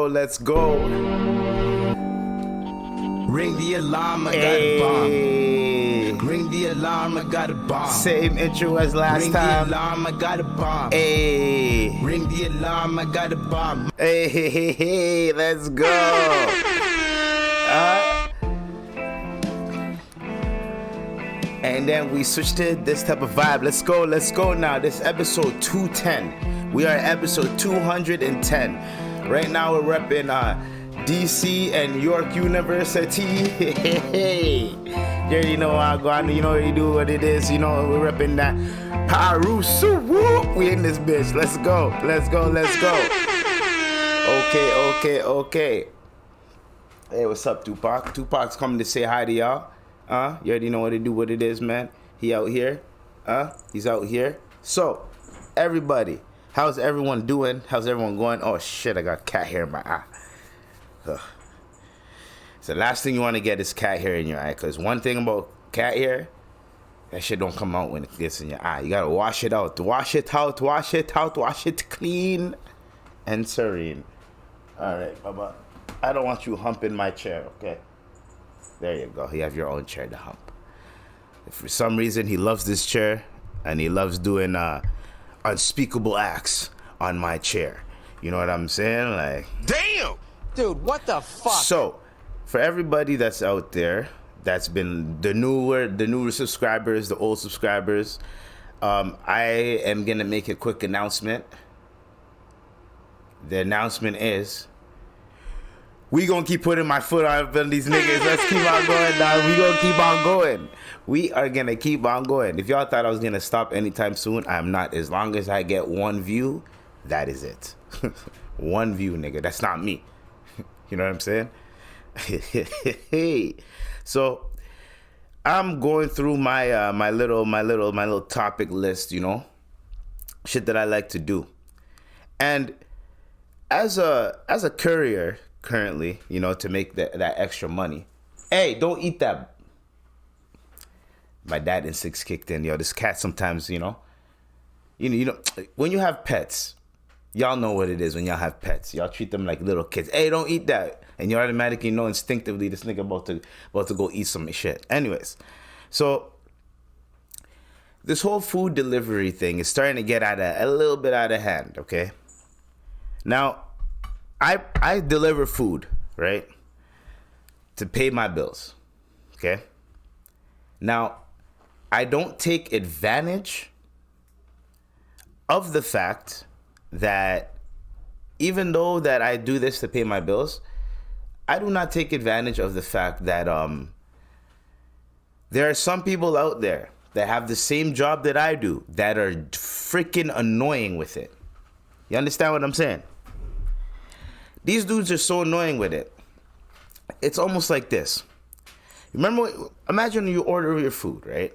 let's go. Ring the alarm, I got a bomb. Ring the alarm, I got a bomb. Same intro as last time. Ring the alarm, I got a bomb. Hey. Ring the alarm, I got a bomb. Hey, let's go. And then we switched to this type of vibe. Let's go now. This episode 210. We are episode 210. Right now we're repping DC and York University. You already know how I go on. You know what you do, what it is. You know we're repping that. Parusu. We in this bitch. Let's go. Okay. Hey, what's up, Tupac? Tupac's coming to say hi to y'all. You already know what to do, what it is, man. He out here. He's out here. So, everybody, how's everyone doing? How's everyone going? Oh, shit, I got cat hair in my eye. Ugh. So, the last thing you want to get is cat hair in your eye. Because one thing about cat hair, that shit don't come out when it gets in your eye. You got to wash it out. Wash it clean and serene. All right, Baba. I don't want you humping my chair, okay? There you go. You have your own chair to hump. If for some reason he loves this chair and he loves doing unspeakable acts on my chair. You know what I'm saying? Like, damn! Dude, what the fuck? So, for everybody that's out there, that's been the newer subscribers, the old subscribers, I am going to make a quick announcement. The announcement is, we gonna keep putting my foot on these niggas. Let's keep on going, dog. We gonna keep on going. We are gonna keep on going. If y'all thought I was gonna stop anytime soon, I'm not. As long as I get one view, that is it. One view, nigga. That's not me. You know what I'm saying? So I'm going through my my little topic list, you know, shit that I like to do. And as a courier currently, you know, to make that extra money. Hey, don't eat that. My dad instincts kicked in. Yo, this cat sometimes, you know, when you have pets, y'all know what it is when y'all have pets. Y'all treat them like little kids. Hey, don't eat that. And you automatically know instinctively this nigga about to go eat some shit. Anyways, so this whole food delivery thing is starting to get a little bit out of hand, okay? Now, I deliver food, right, to pay my bills, okay? Now, I don't take advantage of the fact that even though that I do this to pay my bills, I do not take advantage of the fact that there are some people out there that have the same job that I do that are freaking annoying with it. You understand what I'm saying? These dudes are so annoying with it. It's almost like this. Imagine you order your food, right?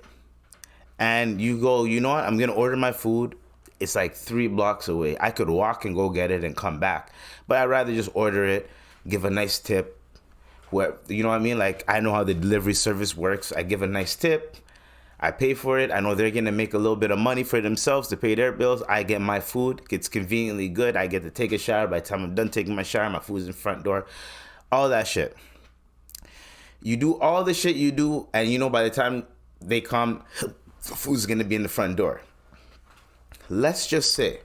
And you go, you know what? I'm going to order my food. It's like 3 blocks away. I could walk and go get it and come back. But I'd rather just order it, give a nice tip. You know what I mean? Like, I know how the delivery service works. I give a nice tip. I pay for it. I know they're going to make a little bit of money for themselves to pay their bills. I get my food. It's conveniently good. I get to take a shower. By the time I'm done taking my shower, my food's in the front door. All that shit. You do all the shit you do, and you know by the time they come, the food's going to be in the front door. Let's just say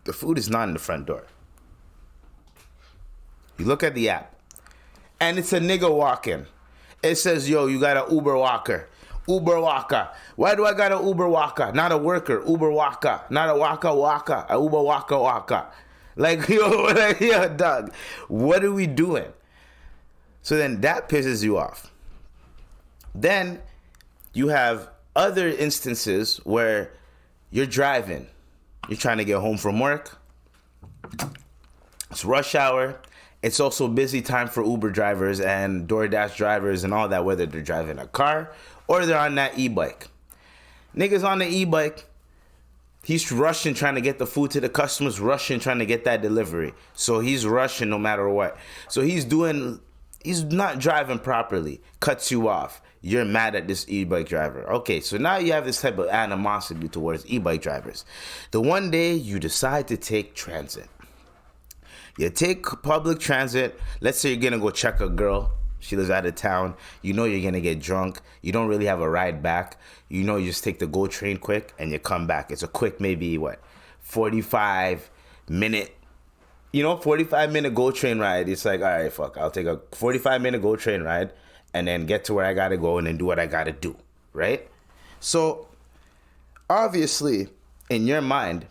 the food is not in the front door. You look at the app, and it's a nigga walking. It says, yo, you got an Uber walker. Uber walker. Why do I got an Uber walker? Not a worker. Uber walker. Not a walker. A Uber walker. Like, yo, dog. What are we doing? So then that pisses you off. Then you have other instances where you're driving. You're trying to get home from work. It's rush hour. It's also busy time for Uber drivers and DoorDash drivers and all that, whether they're driving a car or they're on that e-bike. Niggas on the e-bike, he's rushing trying to get the food to the customers, rushing trying to get that delivery. So he's rushing no matter what. So he's not driving properly, cuts you off. You're mad at this e-bike driver. Okay, so now you have this type of animosity towards e-bike drivers. The one day you decide to take transit. You take public transit. Let's say you're gonna go check a girl. She lives out of town. You know you're gonna get drunk. You don't really have a ride back. You know you just take the GO train quick and you come back. It's a quick, maybe 45-minute. 45-minute GO train ride. It's like, all right, fuck. I'll take a 45-minute GO train ride and then get to where I gotta go and then do what I gotta do, right? So obviously, in your mind,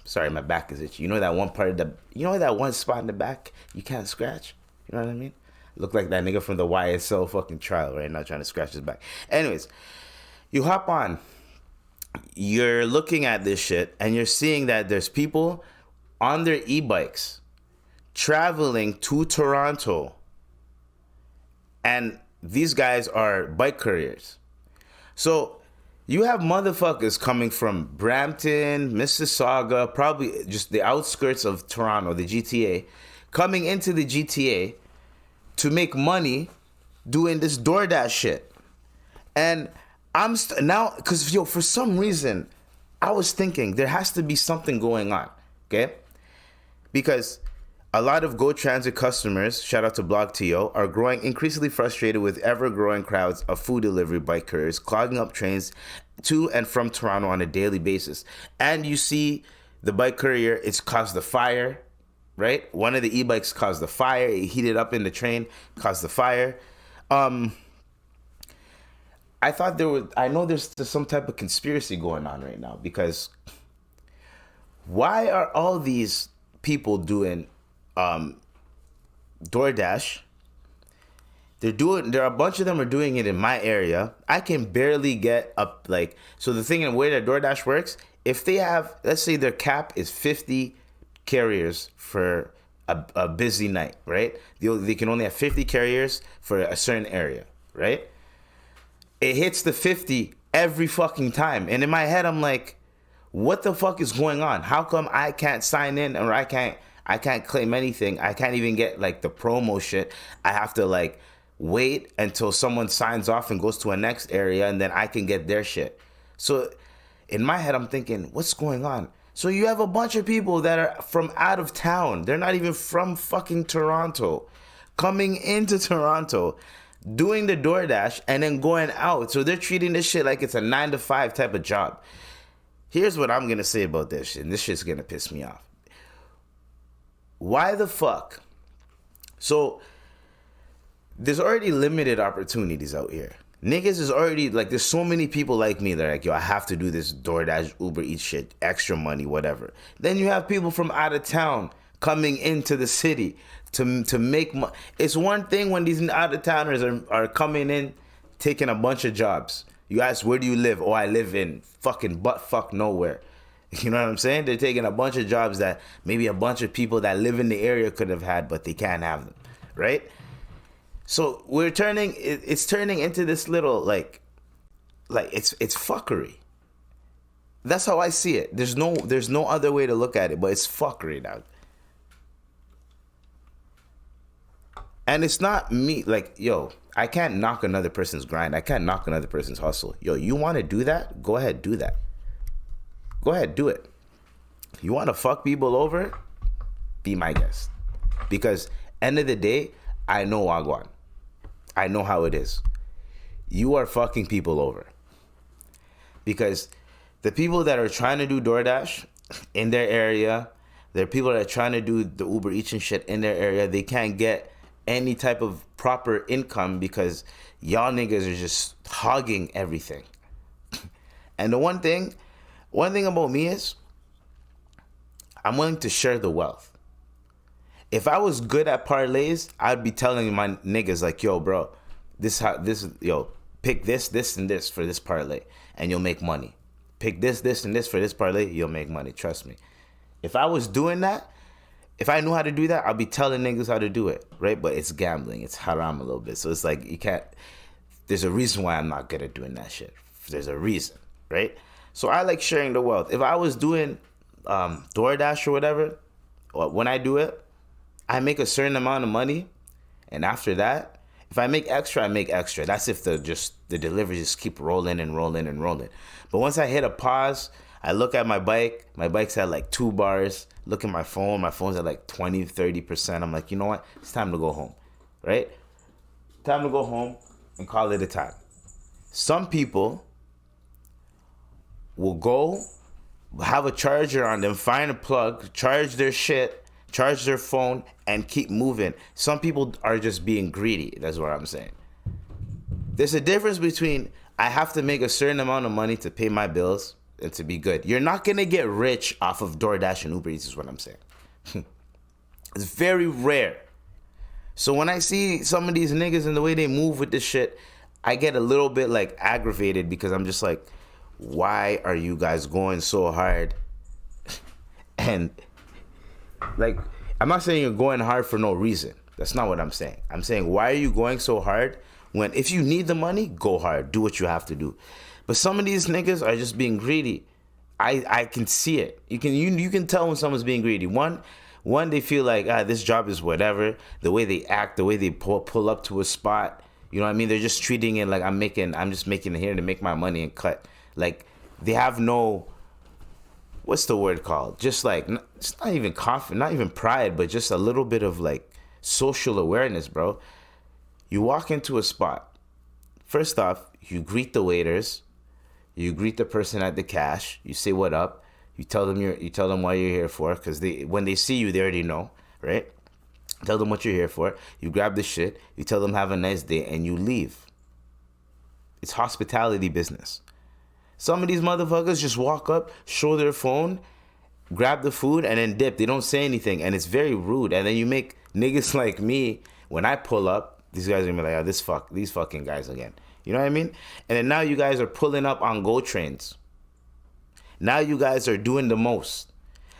sorry, my back is itchy. You know that one part of that one spot in the back you can't scratch? You know what I mean? Look like that nigga from the YSL fucking trial right now trying to scratch his back. Anyways, you hop on. You're looking at this shit and you're seeing that there's people on their e-bikes traveling to Toronto. And these guys are bike couriers. So you have motherfuckers coming from Brampton, Mississauga, probably just the outskirts of Toronto, the GTA, coming into the GTA to make money doing this DoorDash shit. And I'm now, because for some reason, I was thinking there has to be something going on, okay? Because a lot of GO Transit customers, shout out to BlogTO, are growing increasingly frustrated with ever-growing crowds of food delivery bike couriers clogging up trains to and from Toronto on a daily basis. And you see the bike courier, it's caused the fire, right? One of the e-bikes caused the fire. It heated up in the train, caused the fire. I thought I know there's some type of conspiracy going on right now, because why are all these people doing DoorDash? There are a bunch of them are doing it in my area. I can barely get up, so the thing in the way that DoorDash works, if they have, let's say their cap is 50 carriers for a busy night, right? They can only have 50 carriers for a certain area, right? It hits the 50 every fucking time. And in my head, I'm like, what the fuck is going on? How come I can't sign in, or I can't claim anything? I can't even get the promo shit. I have to wait until someone signs off and goes to a next area, and then I can get their shit. So in my head, I'm thinking, what's going on? So you have a bunch of people that are from out of town. They're not even from fucking Toronto, coming into Toronto, doing the DoorDash, and then going out. So they're treating this shit like it's a 9-to-5 type of job. Here's what I'm going to say about this shit, and this shit's going to piss me off. Why the fuck? So there's already limited opportunities out here. Niggas is already, there's so many people like me that are like, yo, I have to do this DoorDash, Uber Eats shit, extra money, whatever. Then you have people from out of town coming into the city to make money. It's one thing when these out of towners are coming in, taking a bunch of jobs. You ask, where do you live? Oh, I live in fucking buttfuck nowhere. You know what I'm saying? They're taking a bunch of jobs that maybe a bunch of people that live in the area could have had, but they can't have them, right? So it's turning into this little it's fuckery. That's how I see it. There's no other way to look at it, but it's fuckery now. And it's not me, yo, I can't knock another person's grind. I can't knock another person's hustle. Yo, you want to do that? Go ahead, do that. Go ahead, do it. You want to fuck people over? Be my guest. Because end of the day, I know Wagwan. I know how it is. You are fucking people over. Because the people that are trying to do DoorDash in their area, there are people that are trying to do the Uber Eats and shit in their area, they can't get any type of proper income because y'all niggas are just hogging everything. And the one thing about me is I'm willing to share the wealth. If I was good at parlays, I'd be telling my niggas yo, bro, pick this, and this for this parlay, and you'll make money. Pick this, and this for this parlay, you'll make money. Trust me. If I was doing that, if I knew how to do that, I'll be telling niggas how to do it, right? But it's gambling. It's haram a little bit. So it's you can't, there's a reason why I'm not good at doing that shit. There's a reason, right? So I like sharing the wealth. If I was doing DoorDash or whatever, or when I do it, I make a certain amount of money, and after that, if I make extra, I make extra. That's if the deliveries just keep rolling and rolling and rolling. But once I hit a pause, I look at my bike. My bike's at like 2 bars. Look at my phone. My phone's at like 20, 30%. I'm like, you know what? It's time to go home, right? Time to go home and call it a time. Some people will go, have a charger on them, find a plug, charge their shit, charge their phone, and keep moving. Some people are just being greedy. That's what I'm saying. There's a difference between I have to make a certain amount of money to pay my bills and to be good. You're not going to get rich off of DoorDash and Uber Eats is what I'm saying. It's very rare. So when I see some of these niggas and the way they move with this shit, I get a little bit like aggravated because I'm just like, why are you guys going so hard? And like, I'm not saying you're going hard for no reason. That's not what I'm saying. I'm saying, why are you going so hard when if you need the money, go hard. Do what you have to do. But some of these niggas are just being greedy. I can see it. You can tell when someone's being greedy. One, they feel like, this job is whatever. The way they act, the way they pull up to a spot. You know what I mean? They're just treating it like I'm just making it here to make my money and cut. Like, they have no, what's the word called? Just like, it's not even confidence, not even pride, but just a little bit of like social awareness, bro. You walk into a spot. First off, you greet the waiters. You greet the person at the cash. You say what up. You tell them what you're here for, because when they see you, they already know, right? Tell them what you're here for. You grab the shit. You tell them have a nice day, and you leave. It's hospitality business. Some of these motherfuckers just walk up, show their phone, grab the food, and then dip. They don't say anything, and it's very rude. And then you make niggas like me, when I pull up, these guys are gonna be like, these fucking guys again. You know what I mean? And then now you guys are pulling up on GO trains. Now you guys are doing the most.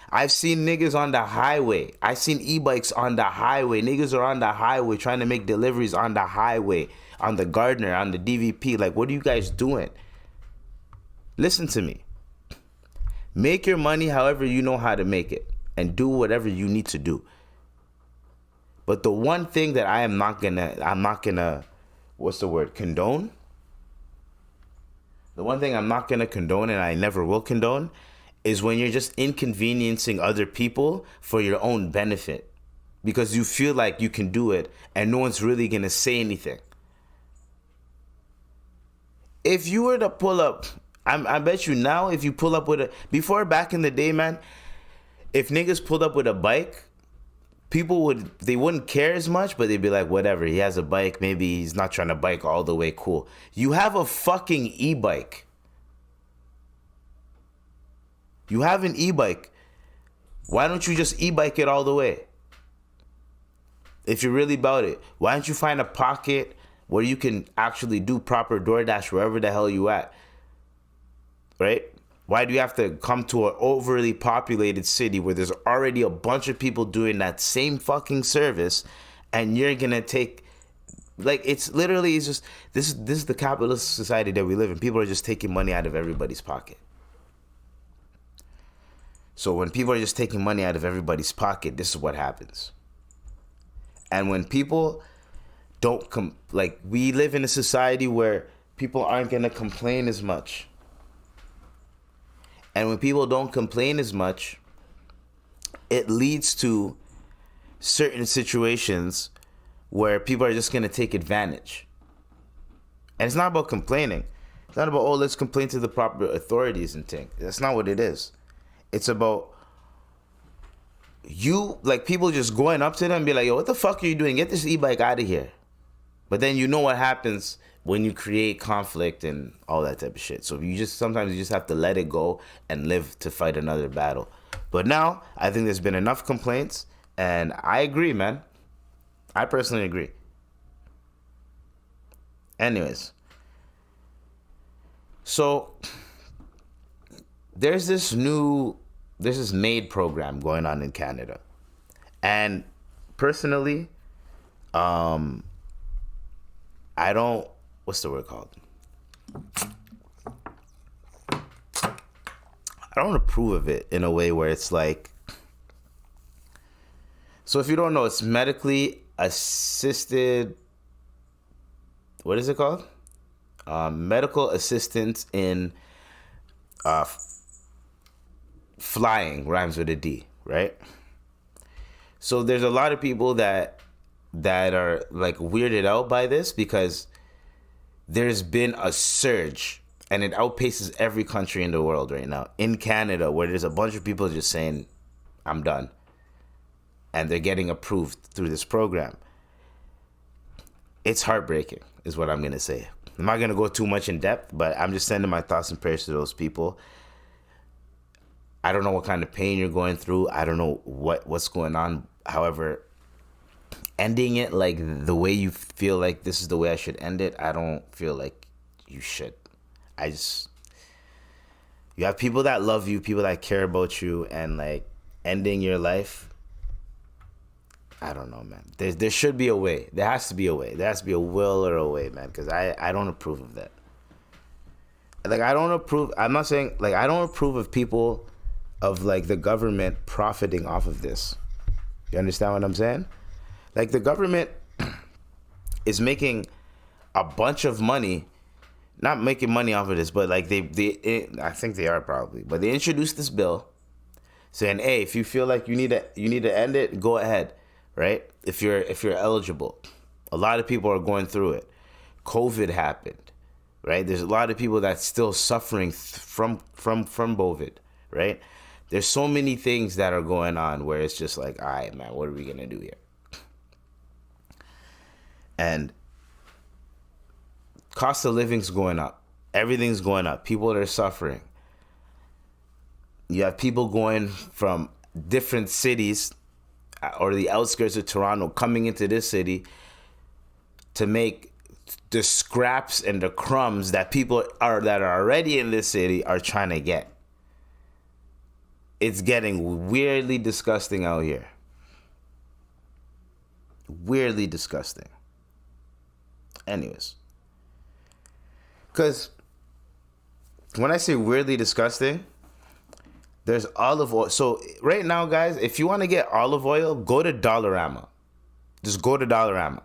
I've seen niggas on the highway. I've seen e-bikes on the highway. Niggas are on the highway trying to make deliveries on the highway, on the Gardner, on the DVP. Like, what are you guys doing? Listen to me. Make your money however you know how to make it, and do whatever you need to do. But the one thing that I'm not gonna, what's the word, condone? The one thing I'm not gonna condone, and I never will condone, is when you're just inconveniencing other people for your own benefit. Because you feel like you can do it, and no one's really gonna say anything. If you were to pull up, I bet you now, if you pull up with before back in the day, man, if niggas pulled up with a bike, they wouldn't care as much, but they'd be like, whatever, he has a bike, maybe he's not trying to bike all the way, cool. You have a fucking e-bike. You have an e-bike. Why don't you just e-bike it all the way? If you're really about it, why don't you find a pocket where you can actually do proper DoorDash wherever the hell you at? Right? Why do you have to come to an overly populated city where there's already a bunch of people doing that same fucking service, and you're gonna take, like, it's just this is the capitalist society that we live in. People are just taking money out of everybody's pocket. So when people are just taking money out of everybody's pocket, this is what happens. And when people don't we live in a society where people aren't gonna complain as much. And when people don't complain as much, it leads to certain situations where people are just going to take advantage. And it's not about complaining. It's not about, let's complain to the proper authorities and things. That's not what it is. It's about people just going up to them and be like, yo, what the fuck are you doing? Get this e-bike out of here. But then you know what happens when you create conflict and all that type of shit. So sometimes you just have to let it go and live to fight another battle. But now, I think there's been enough complaints, and I agree, man. I personally agree. Anyways. So, there's this MAID program going on in Canada. And personally, I don't, what's the word called? I don't approve of it in a way where it's like, so if you don't know, it's medically assisted, what is it called? Medical assistance in flying rhymes with a D, right? So there's a lot of people that are like weirded out by this because there's been a surge and it outpaces every country in the world right now. In Canada, where there's a bunch of people just saying, I'm done. And they're getting approved through this program. It's heartbreaking, is what I'm going to say. I'm not going to go too much in depth, but I'm just sending my thoughts and prayers to those people. I don't know what kind of pain you're going through. I don't know what's going on. However, ending it like the way you feel like this is the way I should end it, I don't feel like you should. You have people that love you, people that care about you, and like ending your life, I don't know, man. There should be a way. There has to be a way. There has to be a will or a way, man, because I don't approve of that. Like, I don't approve. I'm not saying, like, I don't approve of people, of like the government profiting off of this. You understand what I'm saying? Like, the government is making a bunch of money, not making money off of this, but like I think they are probably, but they introduced this bill saying, hey, if you feel like you need to end it, go ahead, right? If you're eligible. A lot of people are going through it. COVID happened, right? There's a lot of people that's still suffering from COVID, right? There's so many things that are going on where it's just like, all right, man, what are we gonna do here? And cost of living's going up. Everything's going up. People are suffering. You have people going from different cities or the outskirts of Toronto coming into this city to make the scraps and the crumbs that people that are already in this city are trying to get. It's getting weirdly disgusting out here. Weirdly disgusting. Anyways. Because when I say weirdly disgusting, there's olive oil. So right now, guys, if you want to get olive oil, go to Dollarama. Just go to Dollarama.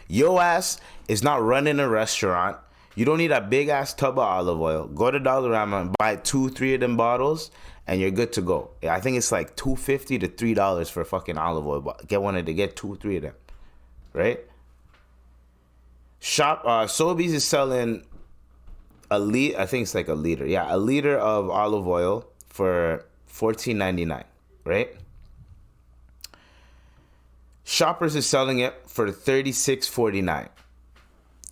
Yo ass is not running a restaurant. You don't need a big ass tub of olive oil. Go to Dollarama and buy 2-3 of them bottles and you're good to go. I think it's like $2.50 to $3 for fucking olive oil. Get 2-3 of them. Right? Sobeys is selling a liter. I think it's like a liter. Yeah, a liter of olive oil for $14.99, right? Shoppers is selling it for $36.49.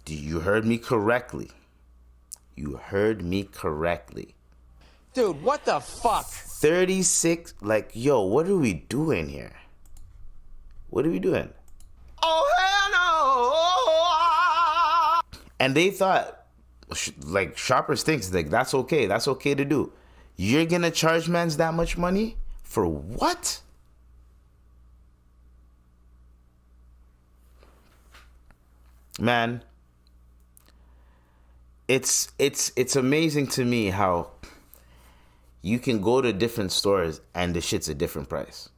You heard me correctly. You heard me correctly. Dude, what the fuck? 36, like, yo, what are we doing here? What are we doing? Oh, hell no! And they thought, like, shoppers thinks, like, that's okay. That's okay to do. You're gonna charge mans that much money? For what? Man, it's amazing to me how you can go to different stores and the shit's a different price.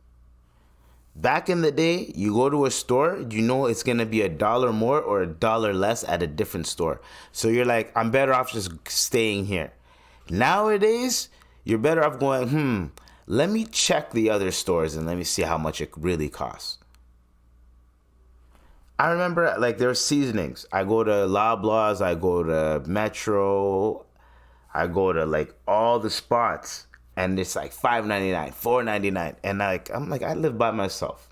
Back in the day, you go to a store, you know it's going to be $1 more or $1 less at a different store. So you're like, I'm better off just staying here. Nowadays, you're better off going, let me check the other stores and let me see how much it really costs. I remember, like, there were seasonings. I go to Loblaws, I go to Metro, I go to, like, all the spots. And it's like $5.99, $4.99. And I'm like, I live by myself.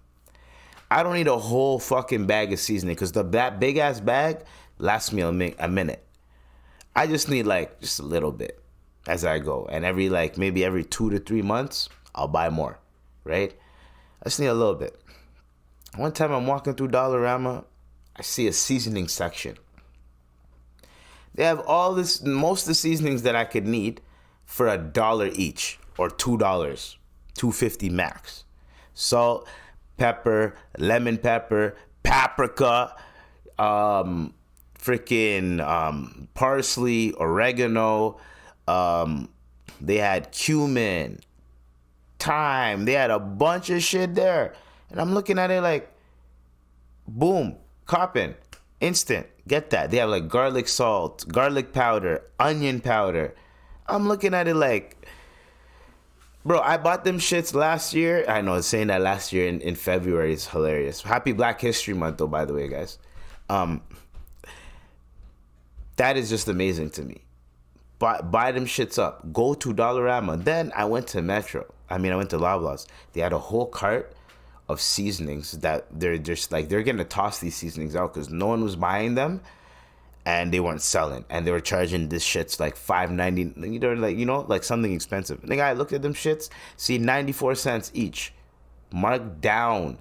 I don't need a whole fucking bag of seasoning because that big ass bag lasts me a minute. I just need like just a little bit as I go. And maybe every 2 to 3 months, I'll buy more, right? I just need a little bit. One time I'm walking through Dollarama, I see a seasoning section. They have most of the seasonings that I could need for $1 each or $2, $2.50 max. Salt, pepper, lemon pepper, paprika, parsley, oregano. They had cumin, thyme. They had a bunch of shit there. And I'm looking at it like, boom, copping, instant, get that. They have like garlic salt, garlic powder, onion powder. I'm looking at it like, Bro, I bought them shits last year. I know, saying that last year in February is hilarious. Happy Black History Month, though, by the way, guys. That is just amazing to me. Buy them shits up. Go to Dollarama. Then I went to Metro. I went to Loblaws. They had a whole cart of seasonings that they're just like, they're going to toss these seasonings out because no one was buying them and they weren't selling. And they were charging this shits like $5.90, like something expensive. Nigga, I looked at them shits, see 94 cents each. Marked down.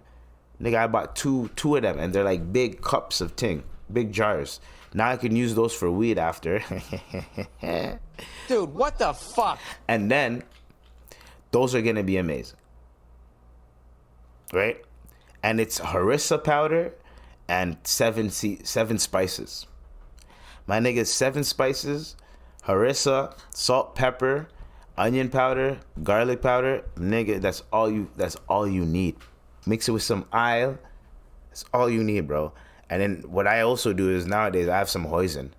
Nigga, I bought two of them and they're like big cups of ting, big jars. Now I can use those for weed after. Dude, what the fuck? And then, those are going to be amazing. Right? And it's harissa powder and seven spices. My nigga, 7 spices, harissa, salt, pepper, onion powder, garlic powder. Nigga, that's all you need. Mix it with some oil. That's all you need, bro. And then what I also do is nowadays I have some hoisin.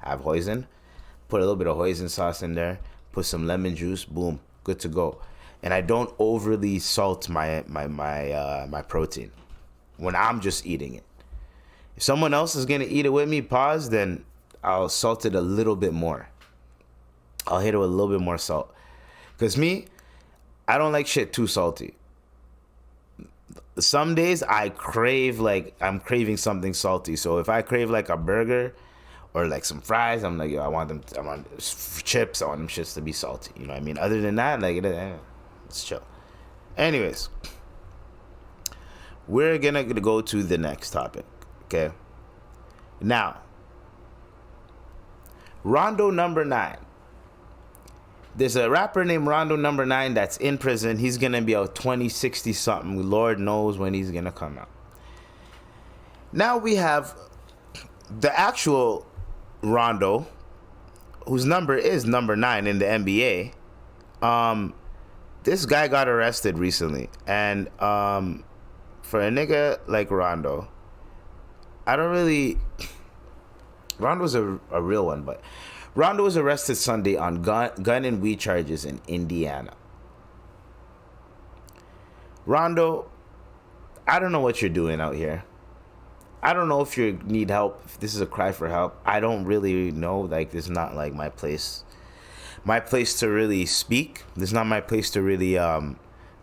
Put a little bit of hoisin sauce in there. Put some lemon juice. Boom, good to go. And I don't overly salt my protein when I'm just eating it. If someone else is gonna eat it with me, then I'll salt it a little bit more. I'll hit it with a little bit more salt. Cause me, I don't like shit too salty. Some days I'm craving something salty. So if I crave like a burger or like some fries, I'm like, yo, I want chips. I want them shits to be salty. You know what I mean? Other than that, like, it's chill. Anyways, we're gonna go to the next topic. Okay. Now, Rondo number 9. There's a rapper named Rondo number 9 that's in prison. He's going to be out 2060 something. Lord knows when he's going to come out. Now we have the actual Rondo, whose number is number 9 in the NBA. This guy got arrested recently. And for a nigga like Rondo, Rondo's a real one, but Rondo was arrested Sunday on gun and weed charges in Indiana. Rondo, I don't know what you're doing out here. I don't know if you need help, if this is a cry for help. I don't really know. Like, this is not like my place to really speak. This is not my place to really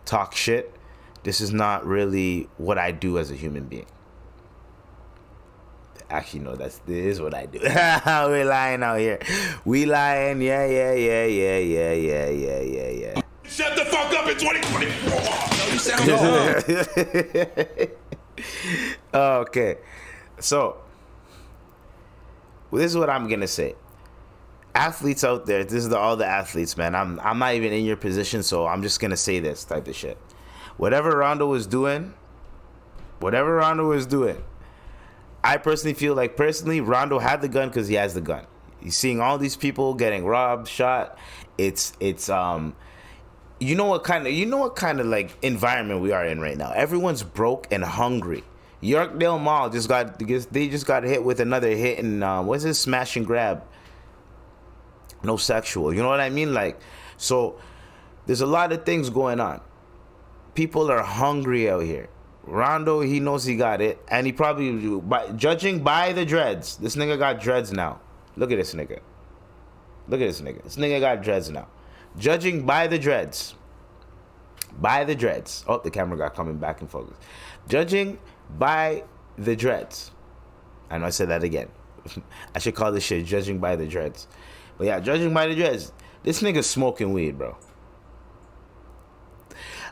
talk shit. This is not really what I do as a human being. Actually, no, this is what I do. We're lying out here. We lying. Yeah. Shut the fuck up in 2024. Okay. So, this is what I'm going to say. Athletes out there, this is all the athletes, man. I'm not even in your position, so I'm just going to say this type of shit. Whatever Rondo was doing, I personally feel like Rondo had the gun because he has the gun. He's seeing all these people getting robbed, shot. It's you know what kind of like environment we are in right now. Everyone's broke and hungry. Yorkdale Mall just got hit with another hit and what's this, smash and grab. No sexual. You know what I mean? Like, so there's a lot of things going on. People are hungry out here. Rondo, he knows he got it, and he probably, judging by the dreads, this nigga got dreads now. Look at this nigga. This nigga got dreads now. Judging by the dreads. Oh, the camera got coming back in focus. Judging by the dreads. I know I said that again. I should call this shit judging by the dreads. But yeah, judging by the dreads, this nigga's smoking weed, bro.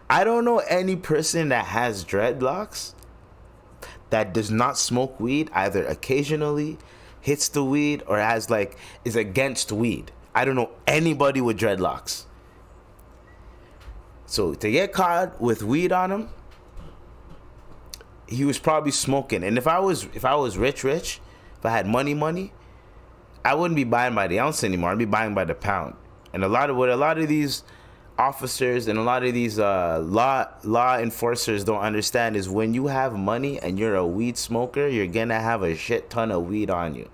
I don't know any person that has dreadlocks that does not smoke weed, either occasionally, hits the weed, or is against weed. I don't know anybody with dreadlocks. So to get caught with weed on him, he was probably smoking. And if I was rich, if I had money, I wouldn't be buying by the ounce anymore. I'd be buying by the pound. And a lot of these officers and a lot of these law enforcers don't understand is when you have money and you're a weed smoker, you're gonna have a shit ton of weed on you.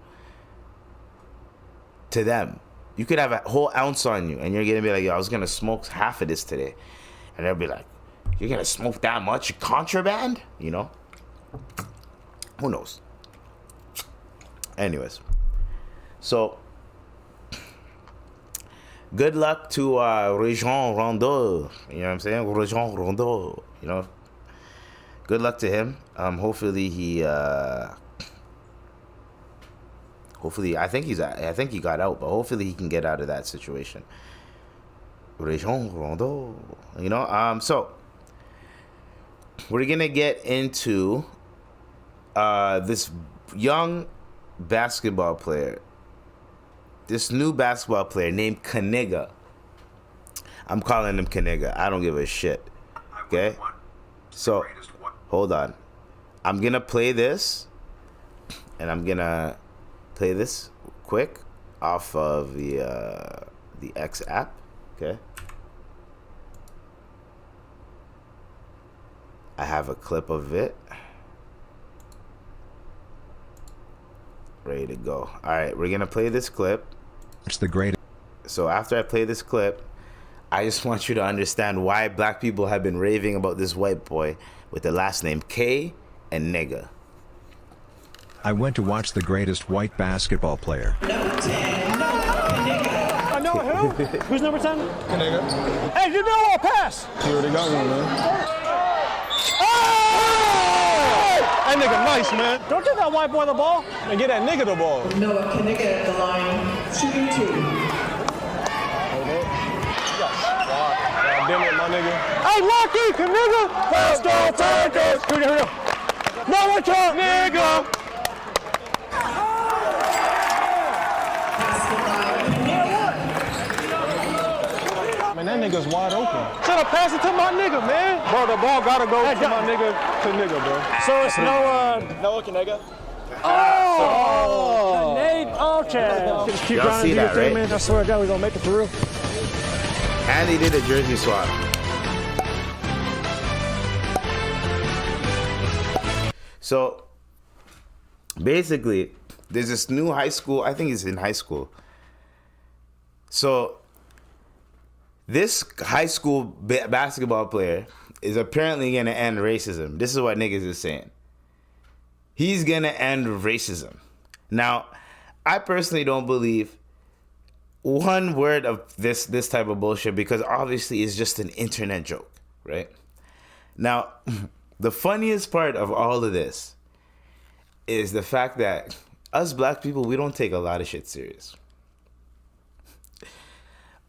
To them, You could have a whole ounce on you, and you're gonna be like, yo, I was gonna smoke half of this today, and they'll be like, you're gonna smoke that much contraband? You know? Who knows? Anyways, so good luck to Rajon Rondo. You know what I'm saying? Rajon Rondo. You know, good luck to him. Hopefully he. Hopefully, I think he got out, but hopefully he can get out of that situation. Rajon Rondo. You know. So we're gonna get into this young basketball player. This new basketball player named Kaniga. I'm calling him Kaniga. I don't give a shit. Okay? So, hold on. I'm going to play this. And I'm going to play this quick off of the X app. Okay? I have a clip of it. Ready to go. All right, we're gonna play this clip. It's the greatest. So after I play this clip, I just want you to understand why black people have been raving about this white boy with the last name K and nigga. I went to watch the greatest white basketball player. Number 10, I know who? Who's number 10? Nigga. Hey, you know I'll pass. You already got one, man. That nigga nice, man. Don't give that white boy the ball and get that nigga the ball. Noah Kaniga at the line, shooting 2. God damn it, my nigga. Hey, Lucky, Kaniga. Fast on tankers. Here we go. No one talk, nigga. Man, that nigga's wide open. Should have passed it to my nigga, man. Bro, the ball gotta go to my nigga, bro. So it's Noah Kaniga? Oh! Nate, okay. Just keep Y'all grinding, see do your that, thing, right? man. I swear to God, we're gonna make it for real. And he did a jersey swap. So basically, there's this new high school. I think he's in high school. So this high school basketball player is apparently going to end racism. This is what niggas is saying. He's going to end racism. Now, I personally don't believe one word of this type of bullshit because obviously it's just an internet joke, right? Now, the funniest part of all of this is the fact that us black people, we don't take a lot of shit serious.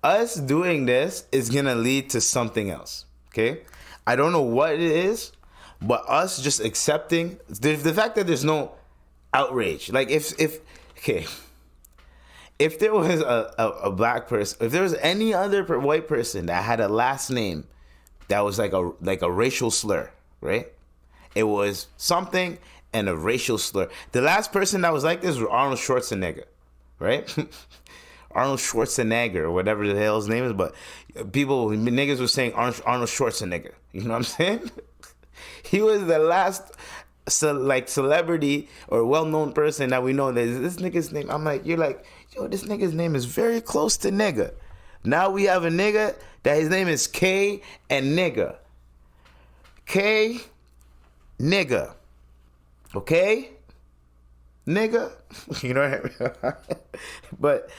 Us doing this is going to lead to something else, okay? I don't know what it is, but us just accepting the fact that there's no outrage. Like if there was a black person, if there was any other white person that had a last name that was like a racial slur, right? It was something and a racial slur. The last person that was like this was Arnold Schwarzenegger, right? Arnold Schwarzenegger or whatever the hell his name is, but niggas were saying Arnold Schwarzenegger. You know what I'm saying? He was the last celebrity or well-known person that we know that this nigga's name. I'm like, you're like, yo, this nigga's name is very close to nigga. Now we have a nigga that his name is K and nigga. K, nigga. Okay? Nigga. You know what I mean? But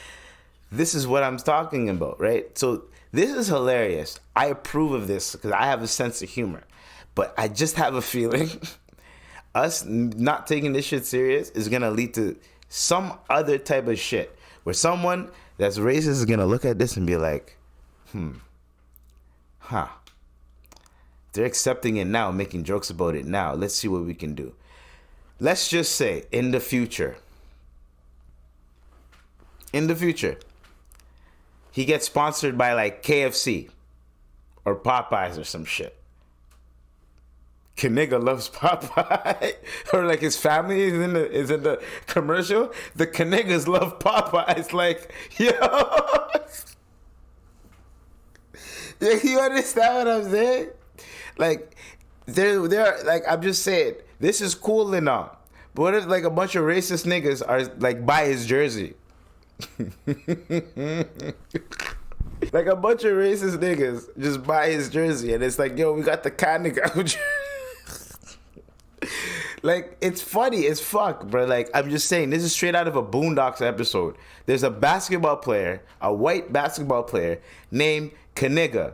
this is what I'm talking about, right? So this is hilarious. I approve of this because I have a sense of humor. But I just have a feeling us not taking this shit serious is going to lead to some other type of shit where someone that's racist is going to look at this and be like, they're accepting it now, making jokes about it now. Let's see what we can do. Let's just say in the future, he gets sponsored by like KFC or Popeyes or some shit. Kaniga loves Popeye, or like his family is in the commercial. The Kanigas love Popeyes. Like, yo, you understand what I'm saying? Like, they're like, I'm just saying, this is cool and all. But what if like a bunch of racist niggas are like buy his jersey? Like a bunch of racist niggas just buy his jersey, and it's like, yo, we got the kind of guy. Like, it's funny as fuck, bro. Like, I'm just saying, this is straight out of a Boondocks episode. There's a basketball player, a white basketball player named Kaniga,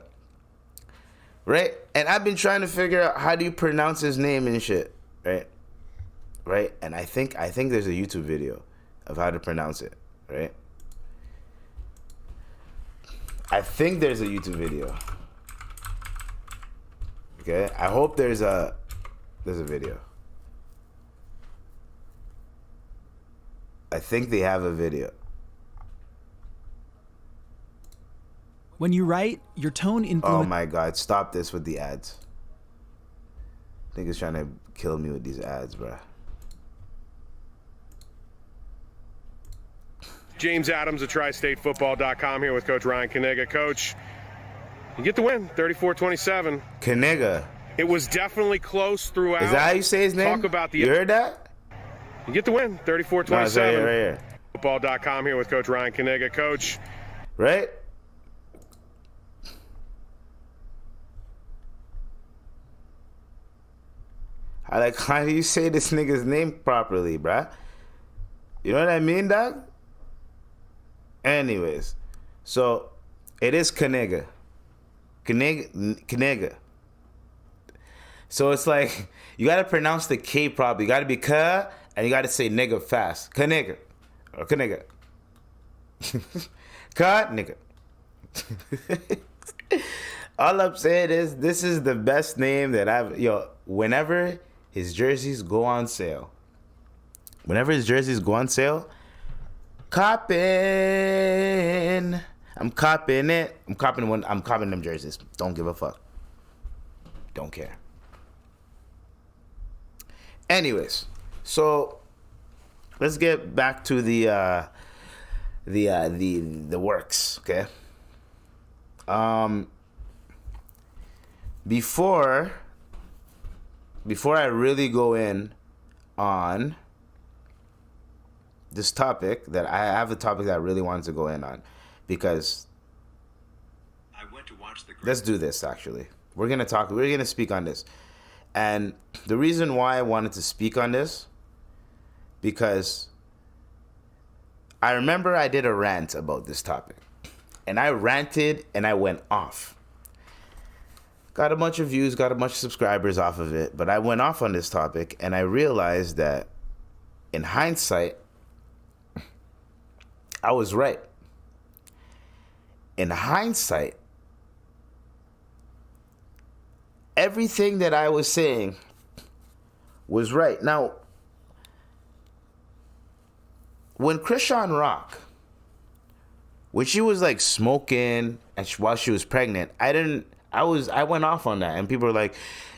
right? And I've been trying to figure out how do you pronounce his name and shit, right? Right? And I think there's a YouTube video of how to pronounce it, right? I think there's a YouTube video. Okay? I hope there's a video. I think they have a video. When you write, your tone Oh influences. my God, stop this with the ads. Niggas trying to kill me with these ads, bruh. James Adams of TriStateFootball.com here with Coach Ryan Kaniga. Coach, you get the win, 34-27. Kaniga. It was definitely close throughout. Is that how you say his name? Talk about the. You heard that? You get the win, 34-27. No, it's right here. Football.com here with Coach Ryan Kaniga. Coach. Right? How do you say this nigga's name properly, bruh? You know what I mean, dog? Anyways, so it is Kaniga. Kaniga. So it's like, you gotta pronounce the K properly. You gotta be K, and you gotta say nigga fast. Kaniga. Or Kaniga. Ka nigga. All I'm saying is, this is the best name that whenever his jerseys go on sale, copping. I'm copping it. I'm copping them jerseys. Don't give a fuck. Don't care. Anyways, so let's get back to the works, okay? Before I really go in on this topic, that I have a topic that I really wanted to go in on, because I went to watch the let's do this. Actually, we're gonna speak on this, and the reason why I wanted to speak on this, because I remember I did a rant about this topic, and I ranted and I went off. Got a bunch of views, got a bunch of subscribers off of it, but I went off on this topic, and I realized that in hindsight, I was right. In hindsight, everything that I was saying was right. Now, when Chrisean Rock, when she was like smoking and while she was pregnant, I went off on that, and people were like,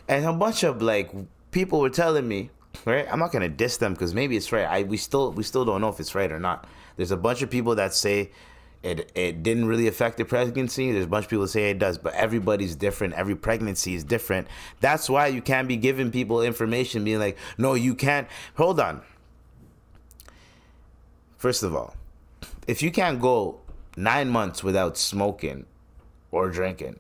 and a bunch of like people were telling me, right? I'm not gonna diss them because maybe it's right. We still don't know if it's right or not. There's a bunch of people that say it didn't really affect the pregnancy. There's a bunch of people that say it does, but everybody's different. Every pregnancy is different. That's why you can't be giving people information being like, no, you can't. Hold on. First of all, if you can't go 9 months without smoking or drinking,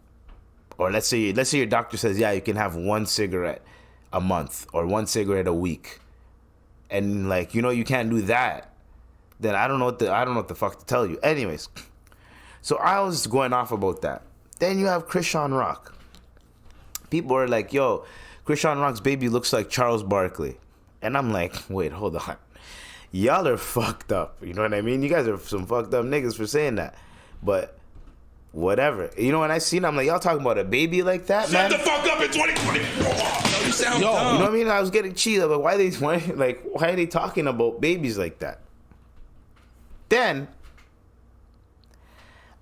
or let's say your doctor says, yeah, you can have 1 cigarette a month or 1 cigarette a week, and like, you can't do that, then I don't know what the fuck to tell you. Anyways, so I was going off about that. Then you have Chrisean Rock. People are like, yo, Chrisean Rock's baby looks like Charles Barkley. And I'm like, wait, hold on. Y'all are fucked up. You know what I mean? You guys are some fucked up niggas for saying that. But whatever. When I seen it, I'm like, y'all talking about a baby like that, man? Shut the fuck up in 2024. You sound dumb. You know what I mean? I was getting cheated. But why are they talking about babies like that? Then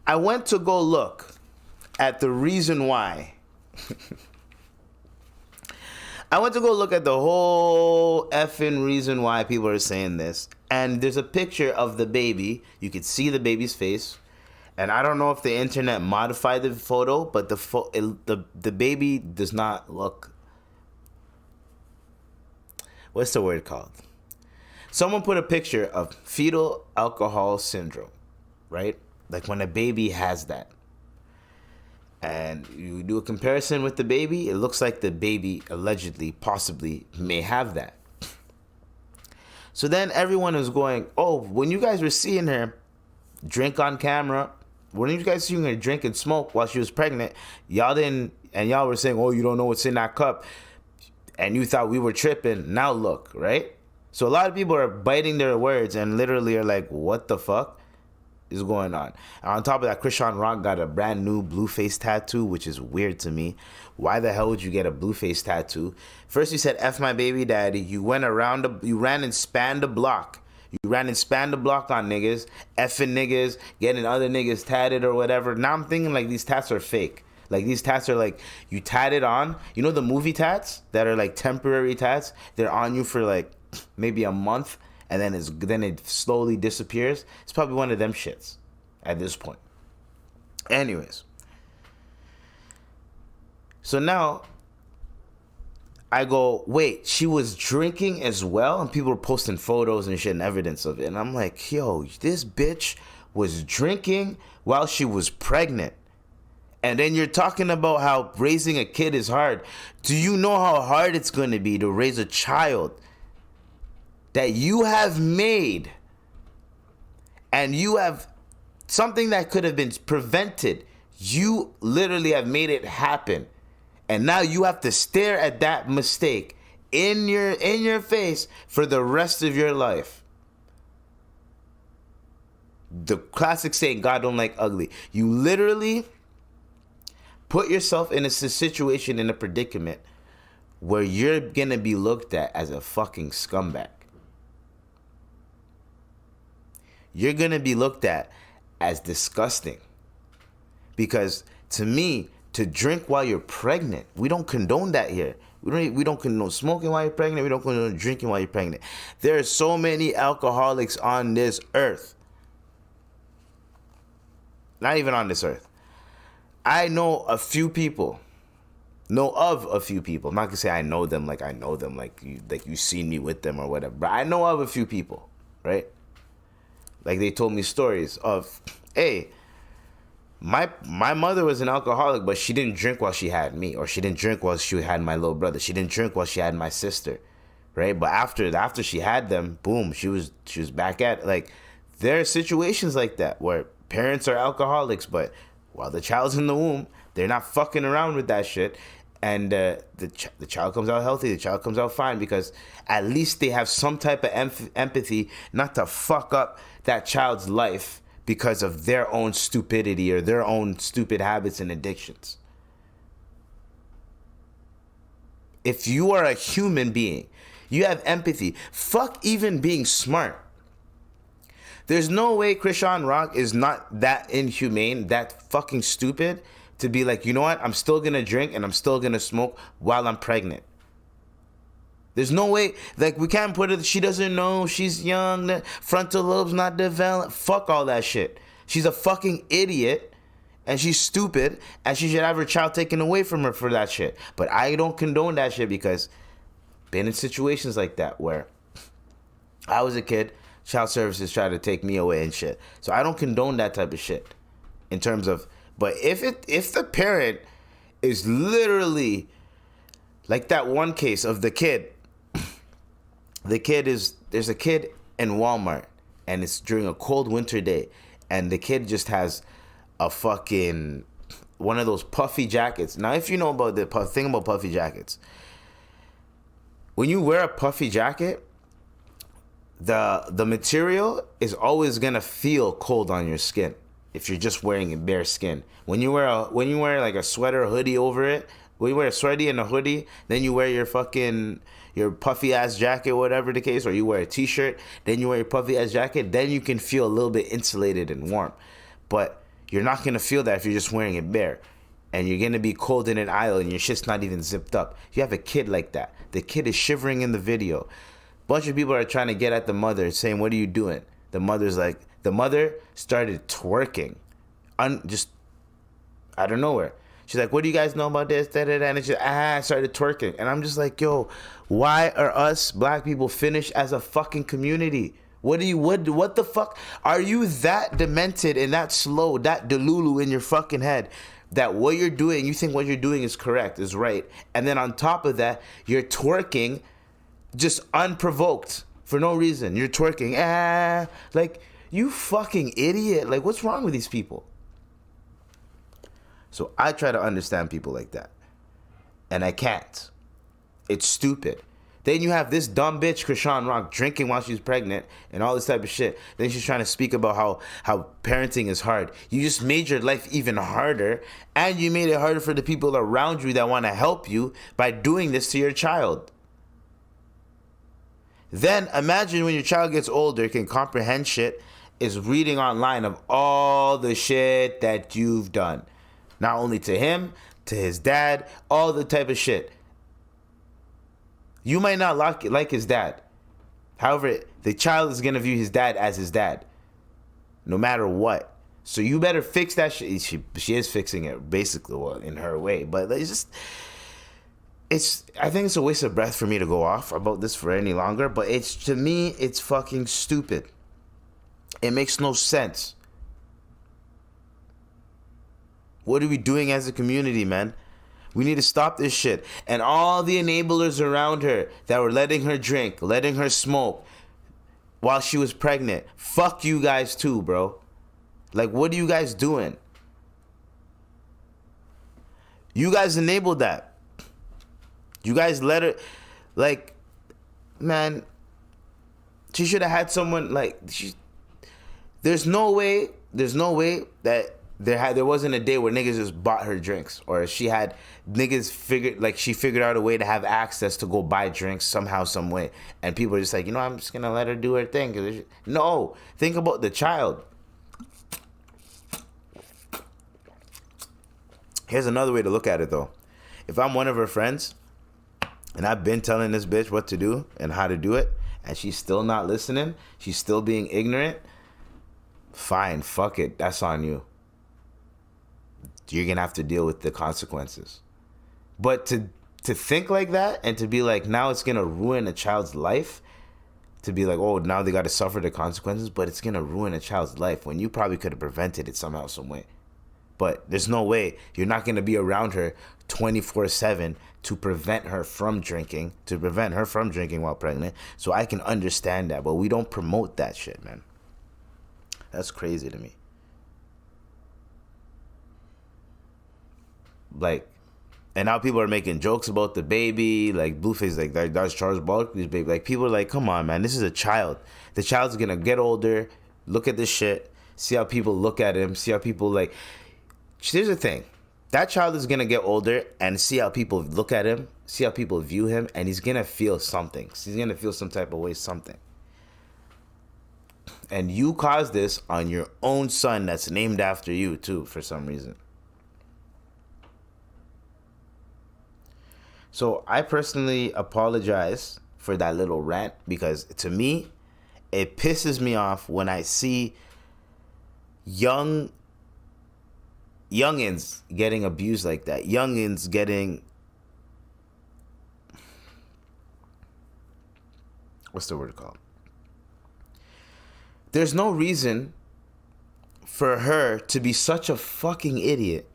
I went to go look at the reason why. I went to go look at the whole effing reason why people are saying this. And there's a picture of the baby. You could see the baby's face. And I don't know if the internet modified the photo, but the baby does not look... What's the word called? Someone put a picture of fetal alcohol syndrome. right? Like when a baby has that. And you do a comparison with the baby, it looks like the baby allegedly, possibly, may have that. So then everyone is going, oh, when you guys were seeing her drink on camera, when you guys seeing her drink and smoke while she was pregnant, y'all didn't, and y'all were saying, oh, you don't know what's in that cup, and you thought we were tripping. Now look, right? So a lot of people are biting their words and literally are like, what the fuck is going on? And on top of that, Chrisean Rock got a brand new blueface tattoo, which is weird to me. Why the hell would you get a blueface tattoo? First you said F my baby daddy. You went around, you ran and spanned the block. You ran and spanned the block on niggas, effing niggas, getting other niggas tatted or whatever. Now I'm thinking like these tats are fake. Like these tats are like, you tat it on. You know the movie tats that are like temporary tats? They're on you for like maybe a month and then it slowly disappears. It's probably one of them shits at this point. Anyways. So now I go, wait, she was drinking as well? And people were posting photos and shit and evidence of it. And I'm like, yo, this bitch was drinking while she was pregnant. And then you're talking about how raising a kid is hard. Do you know how hard it's going to be to raise a child that you have made? And you have something that could have been prevented. You literally have made it happen. And now you have to stare at that mistake in your face for the rest of your life. The classic saying, God don't like ugly. You literally put yourself in a situation, in a predicament where you're gonna be looked at as a fucking scumbag. You're gonna be looked at as disgusting. Because to me, to drink while you're pregnant, we don't condone that here. We don't condone smoking while you're pregnant. We don't condone drinking while you're pregnant. There are so many alcoholics on this earth. Not even on this earth. I know of a few people. I'm not gonna say I know them like you see me with them or whatever. But I know of a few people, right? Like they told me stories of, hey, my mother was an alcoholic, but she didn't drink while she had me, or she didn't drink while she had my little brother. She didn't drink while she had my sister, right? But after she had them, boom, she was back at it. Like there are situations like that where parents are alcoholics, but while the child's in the womb, they're not fucking around with that shit, and the child comes out healthy. The child comes out fine because at least they have some type of empathy, not to fuck up that child's life because of their own stupidity or their own stupid habits and addictions. If you are a human being, you have empathy. Fuck even being smart. There's no way Chrisean Rock is not that inhumane, that fucking stupid, to be like, you know what? I'm still gonna drink and I'm still gonna smoke while I'm pregnant. There's no way, like, we can't put it, she doesn't know, she's young, the frontal lobe's not developed. Fuck all that shit. She's a fucking idiot, and she's stupid, and she should have her child taken away from her for that shit. But I don't condone that shit because I've been in situations like that where I was a kid, child services tried to take me away and shit. So I don't condone that type of shit in terms of, but if the parent is literally like that one case of the kid, there's a kid in Walmart and it's during a cold winter day and the kid just has a fucking one of those puffy jackets. Now, if you know about the thing about puffy jackets, when you wear a puffy jacket, the material is always gonna feel cold on your skin if you're just wearing a bare skin. When you wear like a sweater, hoodie over it, when you wear a sweaty and a hoodie, then you wear your puffy ass jacket, whatever the case, or you wear a t-shirt, then you wear your puffy ass jacket, then you can feel a little bit insulated and warm. But you're not gonna feel that if you're just wearing it bare. And you're gonna be cold in an aisle and your shit's not even zipped up. You have a kid like that. The kid is shivering in the video. Bunch of people are trying to get at the mother, saying, "What are you doing?" The mother started twerking, just out of nowhere. She's like, "What do you guys know about this?" Da, da, da. And she started twerking, and I'm just like, "Yo, why are us black people finished as a fucking community? What the fuck? Are you that demented and that slow, that delulu in your fucking head that what you're doing, you think what you're doing is correct, is right, and then on top of that, you're twerking just unprovoked for no reason. You're twerking, like, you fucking idiot. Like, what's wrong with these people? So I try to understand people like that, and I can't. It's stupid. Then you have this dumb bitch, Chrisean Rock, drinking while she's pregnant and all this type of shit. Then she's trying to speak about how parenting is hard. You just made your life even harder, and you made it harder for the people around you that want to help you by doing this to your child. Then imagine when your child gets older, can comprehend shit, is reading online of all the shit that you've done. Not only to him, to his dad, all the type of shit. You might not like his dad. However, the child is going to view his dad as his dad. No matter what. So you better fix that shit. She is fixing it, basically, well, in her way. But it's just... I think it's a waste of breath for me to go off about this for any longer. But to me, it's fucking stupid. It makes no sense. What are we doing as a community, man? We need to stop this shit. And all the enablers around her that were letting her drink, letting her smoke while she was pregnant. Fuck you guys too, bro. Like, what are you guys doing? You guys enabled that. You guys let her, like, man, she should have had someone, like, there's no way that there wasn't a day where niggas just bought her drinks, or she had niggas she figured out a way to have access to go buy drinks somehow, some way, and people are just like, I'm just gonna let her do her thing. No, think about the child. Here's another way to look at it though. If I'm one of her friends, and I've been telling this bitch what to do and how to do it, and she's still not listening, she's still being ignorant, fine, fuck it, that's on you. You're gonna have to deal with the consequences. But to think like that and to be like, now it's gonna ruin a child's life, to be like, oh, now they gotta suffer the consequences, but it's gonna ruin a child's life when you probably could have prevented it somehow, some way. But there's no way. You're not gonna be around her 24/7 to prevent her from drinking, while pregnant. So I can understand that, but we don't promote that shit, man. That's crazy to me. Like, and now people are making jokes about the baby, like Blueface, like that's Charles Barkley's baby. Like, people are like, come on, man, this is a child. The child's gonna get older, look at this shit, see how people look at him, see how people like. Here's the thing, that child is gonna get older and see how people look at him, see how people view him, and he's gonna feel something. He's gonna feel some type of way, something. And you caused this on your own son that's named after you too, for some reason. So I personally apologize for that little rant, because to me, it pisses me off when I see youngins getting abused like that. Youngins getting, what's the word called? There's no reason for her to be such a fucking idiot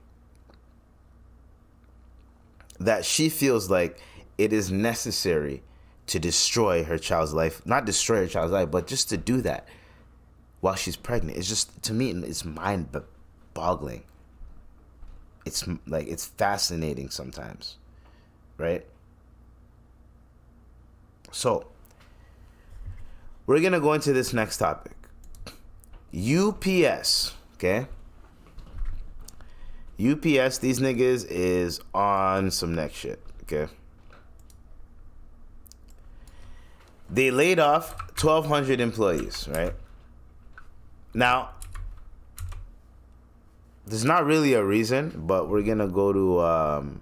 that she feels like it is necessary to destroy her child's life. Not destroy her child's life, but just to do that while she's pregnant. It's just, to me, it's mind-boggling. It's like, it's fascinating sometimes, right? So, we're going to go into this next topic. UPS, okay? UPS, these niggas is on some next shit, okay? They laid off 1,200 employees, right? Now, there's not really a reason, but we're gonna go to,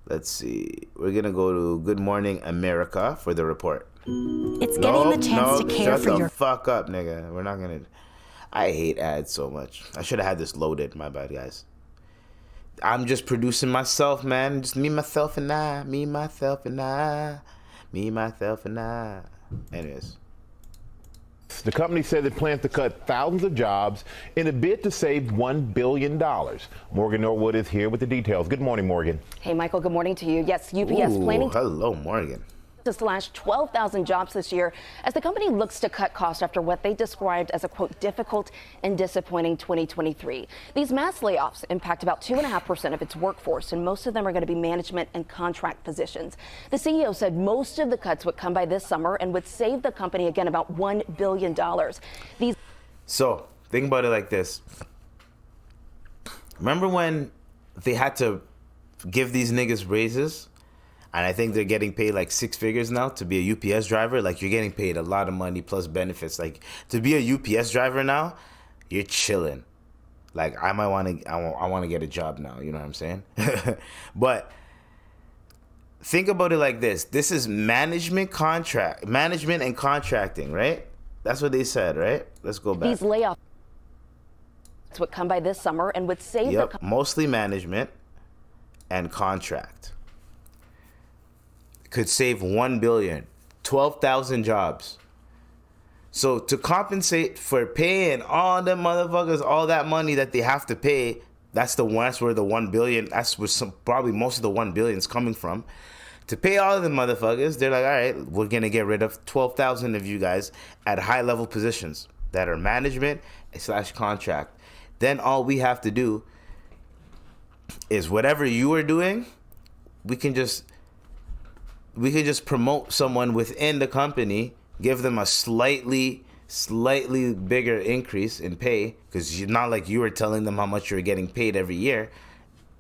let's see. We're gonna go to Good Morning America for the report. It's getting the chance to care for your... Shut the fuck up, nigga. We're not gonna... I hate ads so much. I should have had this loaded. My bad, guys. I'm just producing myself, man. Just me, myself, and I. Me, myself, and I. Me, myself, and I. Anyways. The company said it plans to cut thousands of jobs in a bid to save $1 billion. Morgan Norwood is here with the details. Good morning, Morgan. Hey, Michael, good morning to you. Yes, UPS planning hello, Morgan. to slash 12,000 jobs this year as the company looks to cut costs after what they described as a, quote, difficult and disappointing 2023. These mass layoffs impact about 2.5% of its workforce, and most of them are going to be management and contract positions. The CEO said most of the cuts would come by this summer and would save the company, again, about $1 billion. So, think about it like this. Remember when they had to give these niggas raises? And I think they're getting paid like 6 figures now to be a UPS driver. Like, you're getting paid a lot of money plus benefits. Like, to be a UPS driver now, you're chilling. Like, I might want to, I want to get a job now. You know what I'm saying? But think about it like this. This is management and contracting, right? That's what they said, right? Let's go back. These layoffs would come by this summer and would save the company. Mostly management and contract. Could save $1 billion, 12,000 jobs. So to compensate for paying all them motherfuckers all that money that they have to pay, that's where the $1 billion, that's where probably most of the $1 billion is coming from. To pay all of the motherfuckers, they're like, all right, we're gonna get rid of 12,000 of you guys at high level positions that are management / contract. Then all we have to do is whatever you are doing, we can just promote someone within the company, give them a slightly bigger increase in pay, because you're not like you were telling them how much you're getting paid every year.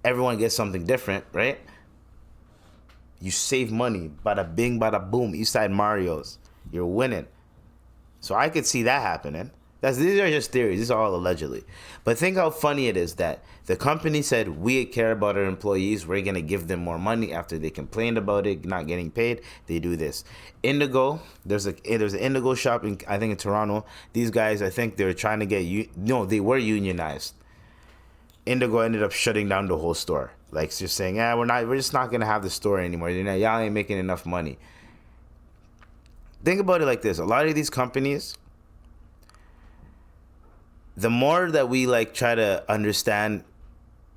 Everyone gets something different, right? You save money, bada bing, bada boom, Eastside Marios. You're winning. So I could see that happening. These are just theories. These are all allegedly. But think how funny it is that the company said, we care about our employees. We're going to give them more money after they complained about it not getting paid. They do this. Indigo, there's an Indigo shop, I think in Toronto. These guys, I think they were trying to they were unionized. Indigo ended up shutting down the whole store. Like, just saying, we're just not going to have the store anymore. Y'all ain't making enough money. Think about it like this. A lot of these companies, the more that we try to understand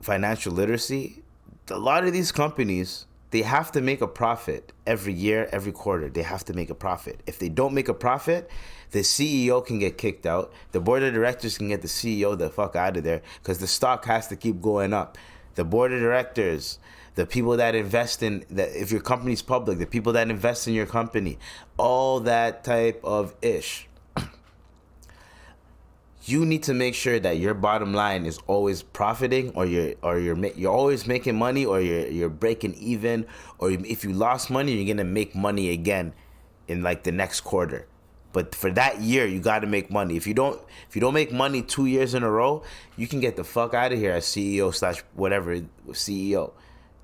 financial literacy, a lot of these companies, they have to make a profit every year, every quarter. They have to make a profit. If they don't make a profit, the CEO can get kicked out. The board of directors can get the CEO the fuck out of there, because the stock has to keep going up. The board of directors, the people that invest in, if your company's public, the people that invest in your company, all that type of ish. You need to make sure that your bottom line is always profiting, or you're always making money, or you're breaking even, or if you lost money, you're gonna make money again in the next quarter. But for that year, you got to make money. If you don't make money 2 years in a row, you can get the fuck out of here as CEO / whatever CEO.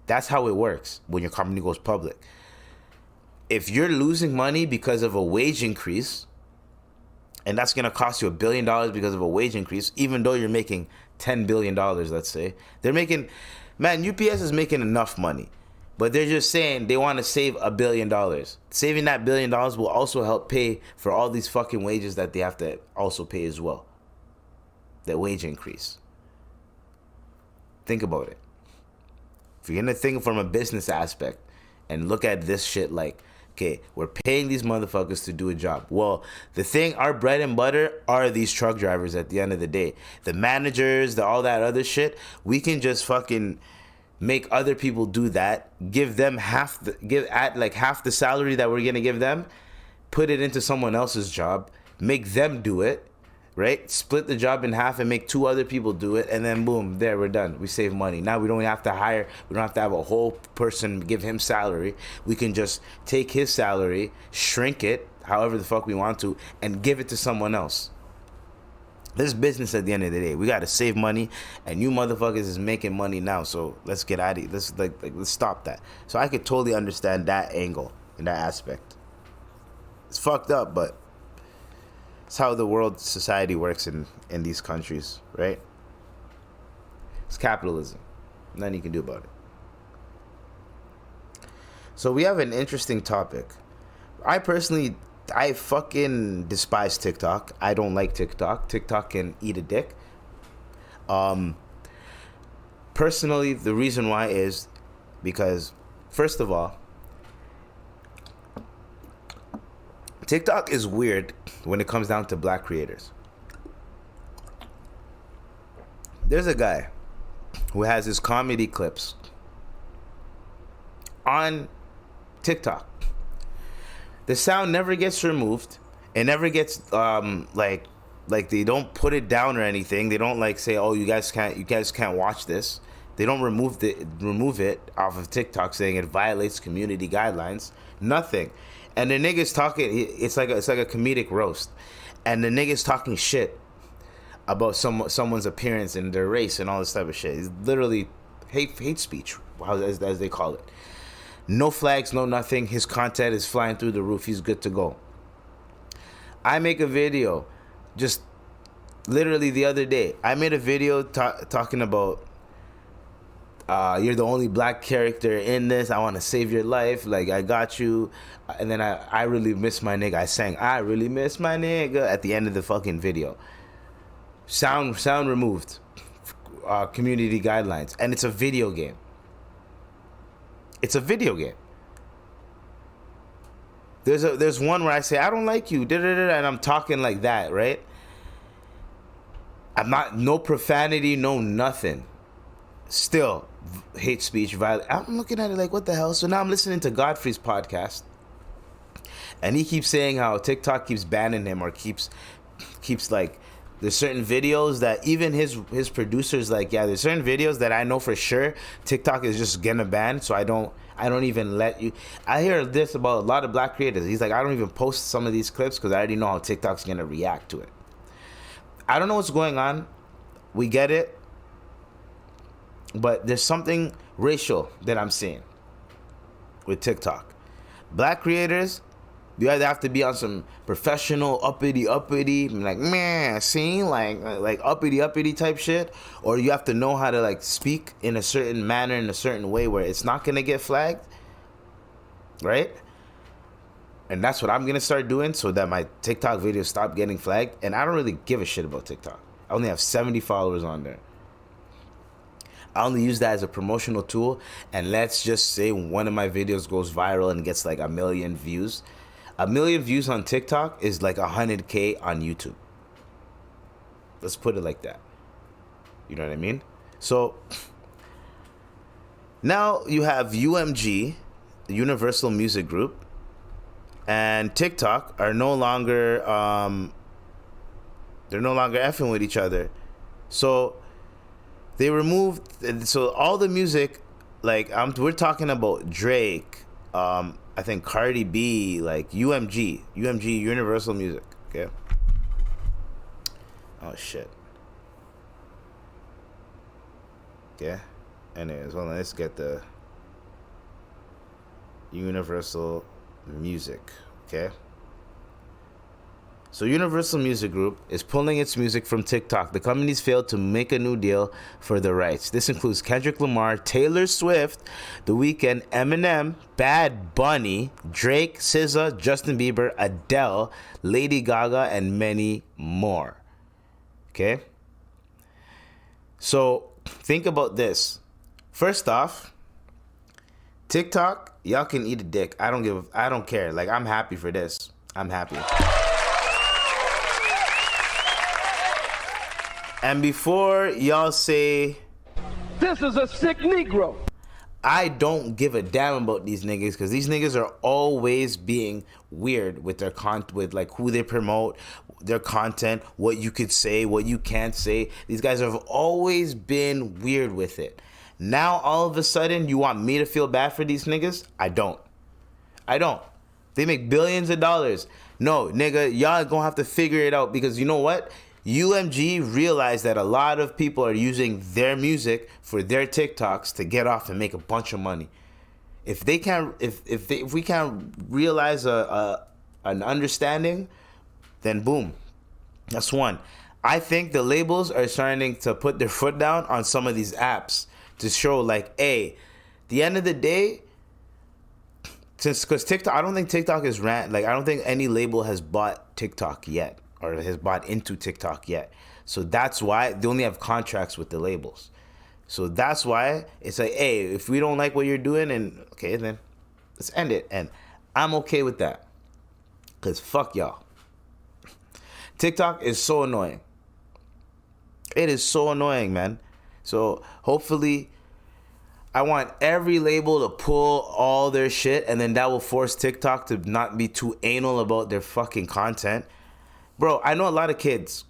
That's how it works when your company goes public. If you're losing money because of a wage increase, and that's going to cost you $1 billion because of a wage increase, even though you're making $10 billion, let's say. UPS is making enough money, but they're just saying they want to save $1 billion. Saving that $1 billion will also help pay for all these fucking wages that they have to also pay as well. The wage increase. Think about it. If you're going to think from a business aspect and look at this shit like, okay, we're paying these motherfuckers to do a job. Well, our bread and butter are these truck drivers at the end of the day. The managers, all that other shit, we can just fucking make other people do that, give half the salary that we're gonna give them, put it into someone else's job, make them do it, right? Split the job in half and make 2 other people do it, and then boom, there, we're done. We save money. Now we don't have to have a whole person give him salary. We can just take his salary, shrink it, however the fuck we want to, and give it to someone else. This is business at the end of the day. We got to save money, and you motherfuckers is making money now, so let's get out of it. Let's stop that. So I could totally understand that angle and that aspect. It's fucked up, but it's how the world society works in these countries, right? It's capitalism. Nothing you can do about it. So we have an interesting topic. I personally I fucking despise TikTok. I don't like TikTok. TikTok can eat a dick. Personally, the reason why is because, first of all, TikTok is weird when it comes down to black creators. There's a guy who has his comedy clips on TikTok. The sound never gets removed. It never gets like they don't put it down or anything. They don't like say, "Oh, you guys can't watch this." They don't remove it off of TikTok, saying it violates community guidelines. Nothing. And the nigga's talking. It's like a comedic roast, and the nigga's talking shit about someone's appearance and their race and all this type of shit. It's literally hate speech, as they call it. No flags, no nothing. His content is flying through the roof. He's good to go. I make a video, just literally the other day. I made a video talking about you're the only black character in this. I want to save your life. Like, I got you. And then I really miss my nigga. I sang, I really miss my nigga at the end of the fucking video. Sound removed. Community guidelines. And it's a video game. It's a video game. There's one where I say, I don't like you, and I'm talking like that, right? I'm not, no profanity, no nothing. Still, hate speech, violence. I'm looking at it like, what the hell? So now I'm listening to Godfrey's podcast, and he keeps saying how TikTok keeps banning him, or keeps like, there's certain videos that even his producers like, yeah, there's certain videos that I know for sure TikTok is just gonna ban, so I don't even let you. I hear this about a lot of black creators. He's like, I don't even post some of these clips because I already know how TikTok's gonna react to it. I don't know what's going on. We get it. But there's something racial that I'm seeing with TikTok. Black creators, you either have to be on some professional uppity, like, man, see, like uppity type shit, or you have to know how to like speak in a certain manner, in a certain way where it's not gonna get flagged, right? And that's what I'm gonna start doing so that my TikTok videos stop getting flagged. And I don't really give a shit about TikTok. I only have 70 followers on there. I only use that as a promotional tool. And let's just say one of my videos goes viral and gets like 1 million views. 1 million views on TikTok is like 100K on YouTube. Let's put it like that. You know what I mean? So now you have UMG, the Universal Music Group, and TikTok are no longer effing with each other. So they removed, so all the music, like we're talking about Drake, I think Cardi B, like UMG Universal Music, okay? Oh shit. Okay. Anyways, hold on, let's get the Universal Music, okay? So Universal Music Group is pulling its music from TikTok. The company's failed to make a new deal for the rights. This includes Kendrick Lamar, Taylor Swift, The Weeknd, Eminem, Bad Bunny, Drake, SZA, Justin Bieber, Adele, Lady Gaga, and many more. Okay? So think about this. First off, TikTok, y'all can eat a dick. I don't care. Like, I'm happy for this. I'm happy. And before y'all say, this is a sick Negro, I don't give a damn about these niggas, because these niggas are always being weird with their with like who they promote, their content, what you could say, what you can't say. These guys have always been weird with it. Now all of a sudden you want me to feel bad for these niggas? I don't. They make billions of dollars. No, nigga, y'all gonna have to figure it out, because you know what? UMG realized that a lot of people are using their music for their TikToks to get off and make a bunch of money. If we can't realize an understanding, then boom, that's one. I think the labels are starting to put their foot down on some of these apps to show like, hey, the end of the day, because TikTok, I don't think TikTok is I don't think any label has bought TikTok yet or has bought into TikTok yet. So that's why they only have contracts with the labels. So that's why it's like, hey, if we don't like what you're doing, and okay, then let's end it. And I'm okay with that. Because fuck y'all. TikTok is so annoying. It is so annoying, man. So hopefully, I want every label to pull all their shit, and then that will force TikTok to not be too anal about their fucking content. Bro, I know a lot of kids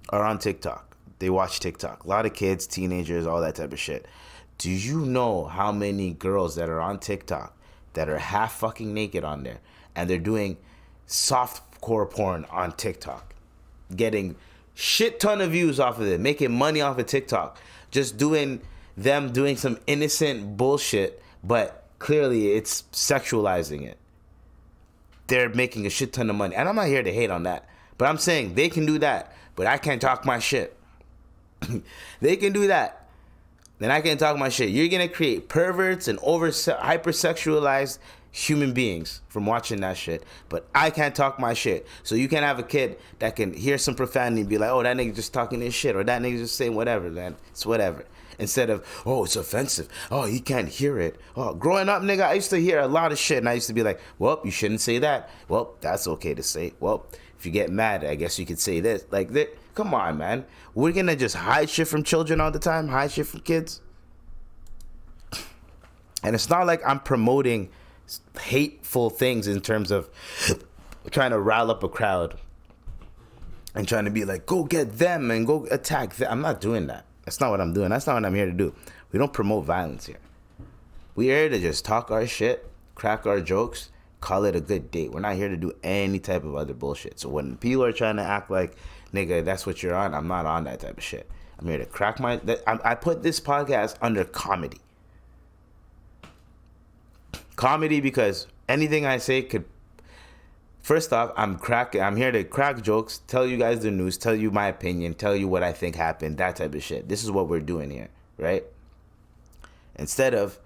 are on TikTok. They watch TikTok. A lot of kids, teenagers, all that type of shit. Do you know how many girls that are on TikTok that are half fucking naked on there, and they're doing softcore porn on TikTok, getting shit ton of views off of it, making money off of TikTok, just doing some innocent bullshit, but clearly it's sexualizing it. They're making a shit ton of money. And I'm not here to hate on that, but I'm saying they can do that, but I can't talk my shit. They can do that, then I can't talk my shit. You're gonna create perverts and hypersexualized human beings from watching that shit, but I can't talk my shit. So you can have a kid that can hear some profanity and be like, oh, that nigga just talking his shit, or that nigga just saying whatever, man. It's whatever. Instead of, oh, it's offensive. Oh, he can't hear it. Oh, growing up, nigga, I used to hear a lot of shit, and I used to be like, well, you shouldn't say that. Well, that's okay to say. Well, if you get mad, I guess you could say this. Like, come on, man. We're gonna just hide shit from children all the time? Hide shit from kids? And it's not like I'm promoting hateful things in terms of trying to rile up a crowd and trying to be like, go get them and go attack them. I'm not doing that. That's not what I'm doing. That's not what I'm here to do. We don't promote violence here. We're here to just talk our shit, crack our jokes, call it a good date. We're not here to do any type of other bullshit. So when people are trying to act like, nigga, that's what you're on, I'm not on that type of shit. I'm here to crack I put this podcast under comedy. Comedy because anything I say could, first off, I'm here to crack jokes, tell you guys the news, tell you my opinion, tell you what I think happened, that type of shit. This is what we're doing here, right? Instead of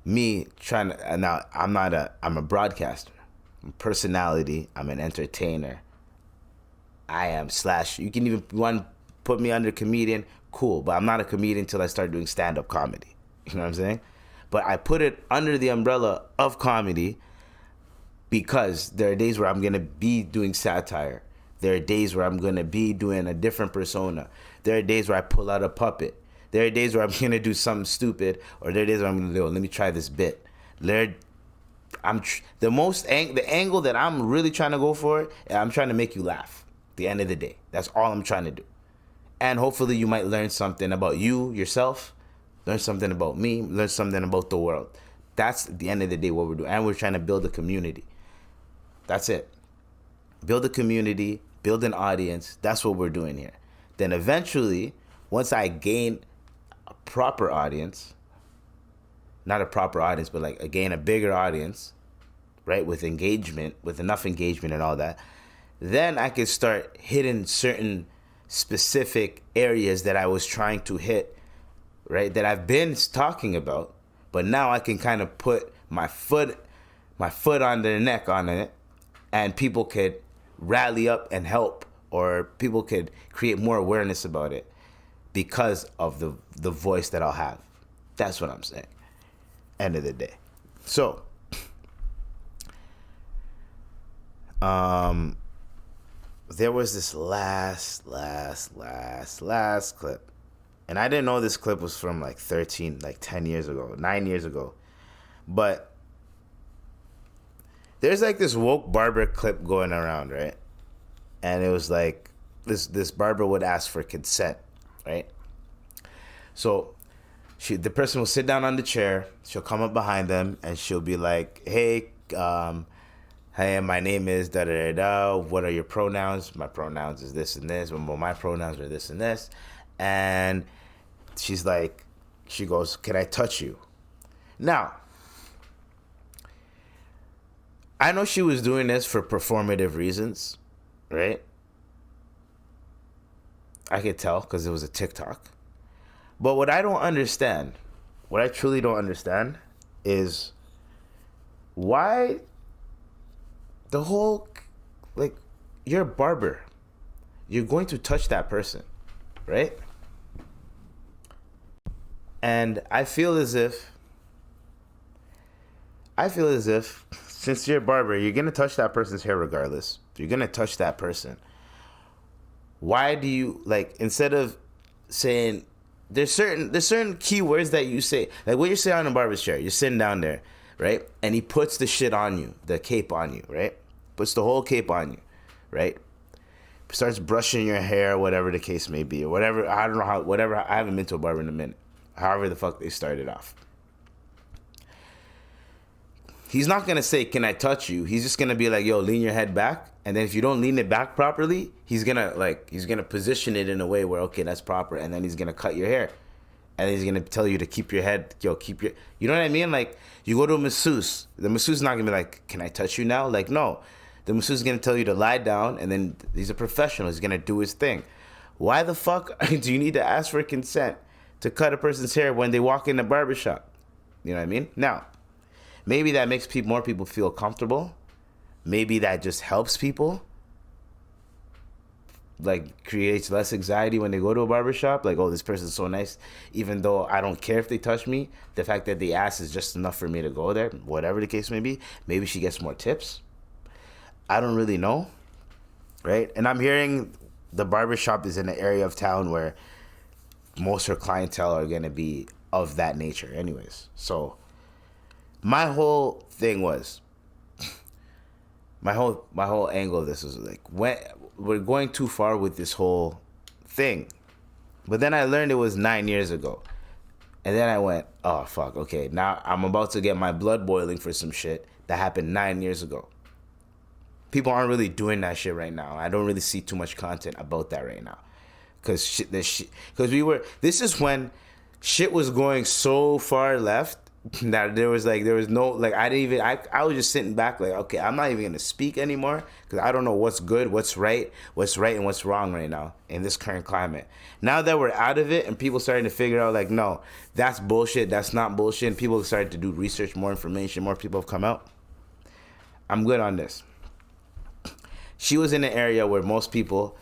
me trying to, now I'm a broadcaster, I'm a personality, I'm an entertainer. You can even put me under comedian, cool, but I'm not a comedian until I start doing stand-up comedy. You know what I'm saying? But I put it under the umbrella of comedy because there are days where I'm going to be doing satire. There are days where I'm going to be doing a different persona. There are days where I pull out a puppet. There are days where I'm going to do something stupid, or there are days where I'm going to do, let me try this bit. The angle that I'm really trying to go for, I'm trying to make you laugh. At the end of the day, that's all I'm trying to do. And hopefully you might learn something about yourself, learn something about me, learn something about the world. That's at the end of the day what we're doing. And we're trying to build a community. That's it. Build a community, build an audience. That's what we're doing here. Then eventually, once I gain a proper audience, not a proper audience, but like gain a bigger audience, right, with engagement, with enough engagement and all that, then I could start hitting certain specific areas that I was trying to hit, right, that I've been talking about, but now I can kind of put my foot on their neck on it, and people could rally up and help, or people could create more awareness about it because of the voice that I'll have. That's what I'm saying. End of the day. So, there was this last clip. And I didn't know this clip was from like 10 years ago, 9 years ago. But there's like this woke barber clip going around, right? And it was like this barber would ask for consent, right? So the person will sit down on the chair, she'll come up behind them, and she'll be like, hey, my name is da-da-da-da, what are your pronouns? My pronouns is this and this, well, my pronouns are this and this. And she goes, can I touch you? Now, I know she was doing this for performative reasons, right? I could tell because it was a TikTok. But what I truly don't understand is why the whole, like, you're a barber. You're going to touch that person, right? And I feel as if since you're a barber, you're going to touch that person's hair regardless. You're going to touch that person. Why do you, like, instead of saying, there's certain key words that you say, like when you're sitting on a barber's chair, you're sitting down there, right? And he puts the shit on you, the cape on you, right? Puts the whole cape on you, right? Starts brushing your hair, whatever the case may be, or whatever. I don't know how, whatever. I haven't been to a barber in a minute. However the fuck they started off. He's not going to say, can I touch you? He's just going to be like, yo, lean your head back. And then if you don't lean it back properly, he's going to position it in a way where, okay, that's proper. And then he's going to cut your hair. And then he's going to tell you to keep your head, you know what I mean? Like, you go to a masseuse. The masseuse is not going to be like, can I touch you now? Like, no. The masseuse is going to tell you to lie down. And then he's a professional. He's going to do his thing. Why the fuck do you need to ask for consent to cut a person's hair when they walk in the barbershop? You know what I mean? Now, maybe that makes more people feel comfortable. Maybe that just helps people. Like, creates less anxiety when they go to a barbershop. Like, oh, this person's so nice. Even though I don't care if they touch me, the fact that they ask is just enough for me to go there. Whatever the case may be. Maybe she gets more tips. I don't really know. Right? And I'm hearing the barbershop is in an area of town where most of her clientele are going to be of that nature anyways. So my whole thing was, my whole angle of this was like, when we're going too far with this whole thing. But then I learned it was 9 years ago. And then I went, oh, fuck, okay, now I'm about to get my blood boiling for some shit that happened 9 years ago. People aren't really doing that shit right now. I don't really see too much content about that right now. Because this is when shit was going so far left that there was no, like, I was just sitting back like, okay, I'm not even going to speak anymore because I don't know what's good, what's right, and what's wrong right now in this current climate. Now that we're out of it and people starting to figure out, like, no, that's bullshit, that's not bullshit, and people started to do research, more information, more people have come out, I'm good on this. She was in an area where most people,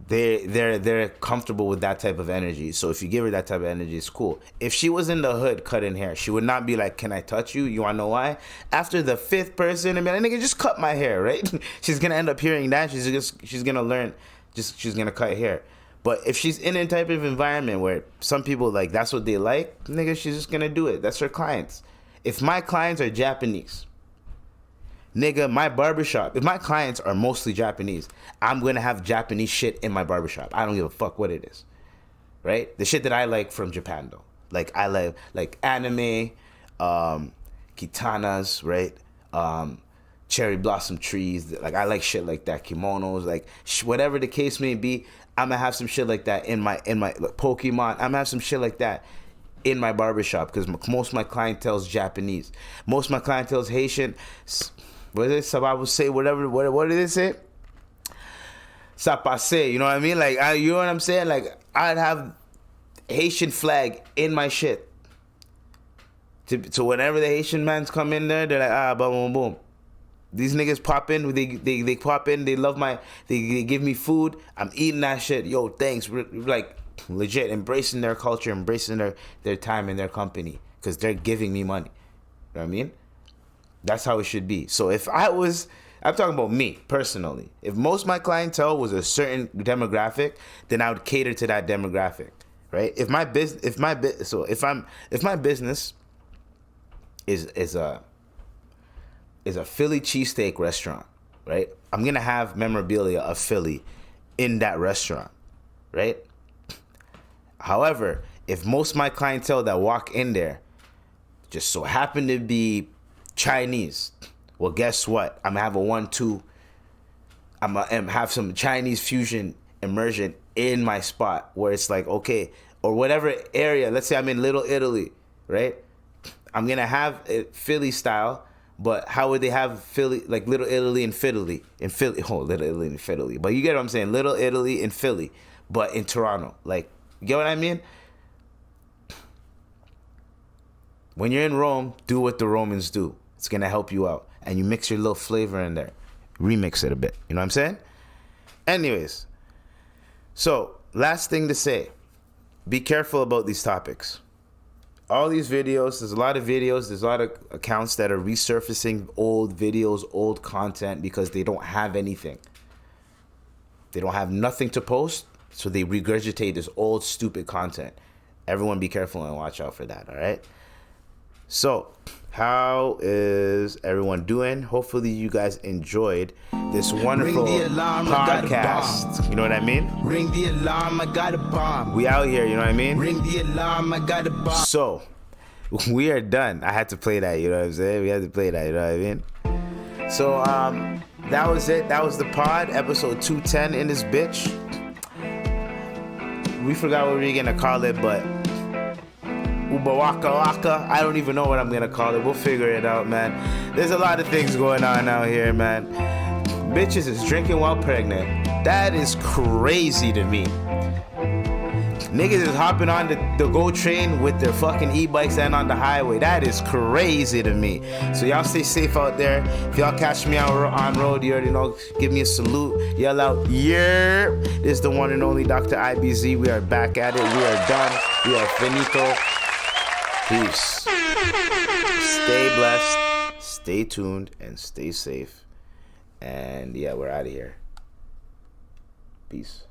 they're comfortable with that type of energy. So if you give her that type of energy, it's cool. If she was in the hood cutting hair, she would not be like, can I touch you? You want to know why? After the fifth person, I mean, nigga, just cut my hair, right? She's going to end up hearing that. She's going to learn, she's going to cut hair. But if she's in a type of environment where some people, like, that's what they like, nigga, she's just going to do it. That's her clients. If my clients are Japanese, nigga, my barbershop, if my clients are mostly Japanese, I'm going to have Japanese shit in my barbershop. I don't give a fuck what it is, right? The shit that I like from Japan, though. Like, I like anime, katanas, right? Cherry blossom trees. Like, I like shit like that. Kimonos, like, whatever the case may be, I'm going to have some shit like that in my like, Pokemon. I'm going to have some shit like that in my barbershop because most of my clientele is Japanese. Most of my clientele is Haitian. What is it? Sabah will say whatever. What did it say? Sapase. You know what I mean? Like, you know what I'm saying? Like, I'd have Haitian flag in my shit. So whenever the Haitian mans come in there, they're like, boom, boom, boom. These niggas pop in. They pop in. They love they give me food. I'm eating that shit. Yo, thanks. Like, legit embracing their culture, embracing their time in their company because they're giving me money. You know what I mean? That's how it should be. So if I'm talking about me personally. If most of my clientele was a certain demographic, then I would cater to that demographic, right? If my business is a Philly cheesesteak restaurant, right? I'm gonna have memorabilia of Philly in that restaurant, right? However, if most of my clientele that walk in there just so happen to be Chinese, well, guess what? I'm gonna have a 1-2. I'm gonna have some Chinese fusion immersion in my spot where it's like, okay, or whatever area. Let's say I'm in Little Italy, right? I'm gonna have it Philly style, but how would they have Philly, like Little Italy in Philly? Little Italy in Philly. But you get what I'm saying? Little Italy in Philly, but in Toronto. Like, you get what I mean? When you're in Rome, do what the Romans do. It's going to help you out. And you mix your little flavor in there. Remix it a bit. You know what I'm saying? Anyways. So, last thing to say. Be careful about these topics. All these videos, there's a lot of videos, there's a lot of accounts that are resurfacing old videos, old content because they don't have anything. They don't have nothing to post, so they regurgitate this old, stupid content. Everyone be careful and watch out for that, all right? So, how is everyone doing? Hopefully you guys enjoyed this wonderful podcast. You know what I mean? Ring the alarm, I got a bomb. We out here, you know what I mean? Ring the alarm, I got a bomb. So, we are done. I had to play that, you know what I'm saying? We had to play that, you know what I mean? So, that was it. That was the pod, episode 210 in this bitch. We forgot what we were gonna call it, but Uba Waka Waka. I don't even know what I'm gonna call it. We'll figure it out, man. There's a lot of things going on out here, man. Bitches is drinking while pregnant. That is crazy to me. Niggas is hopping on the GO train with their fucking e-bikes and on the highway. That is crazy to me. So y'all stay safe out there. If y'all catch me on road, you already know, give me a salute. Yell out, yeah. This is the one and only Dr. IBZ. We are back at it. We are done. We are finito. Peace. Stay blessed, stay tuned, and stay safe. And yeah, we're out of here. Peace.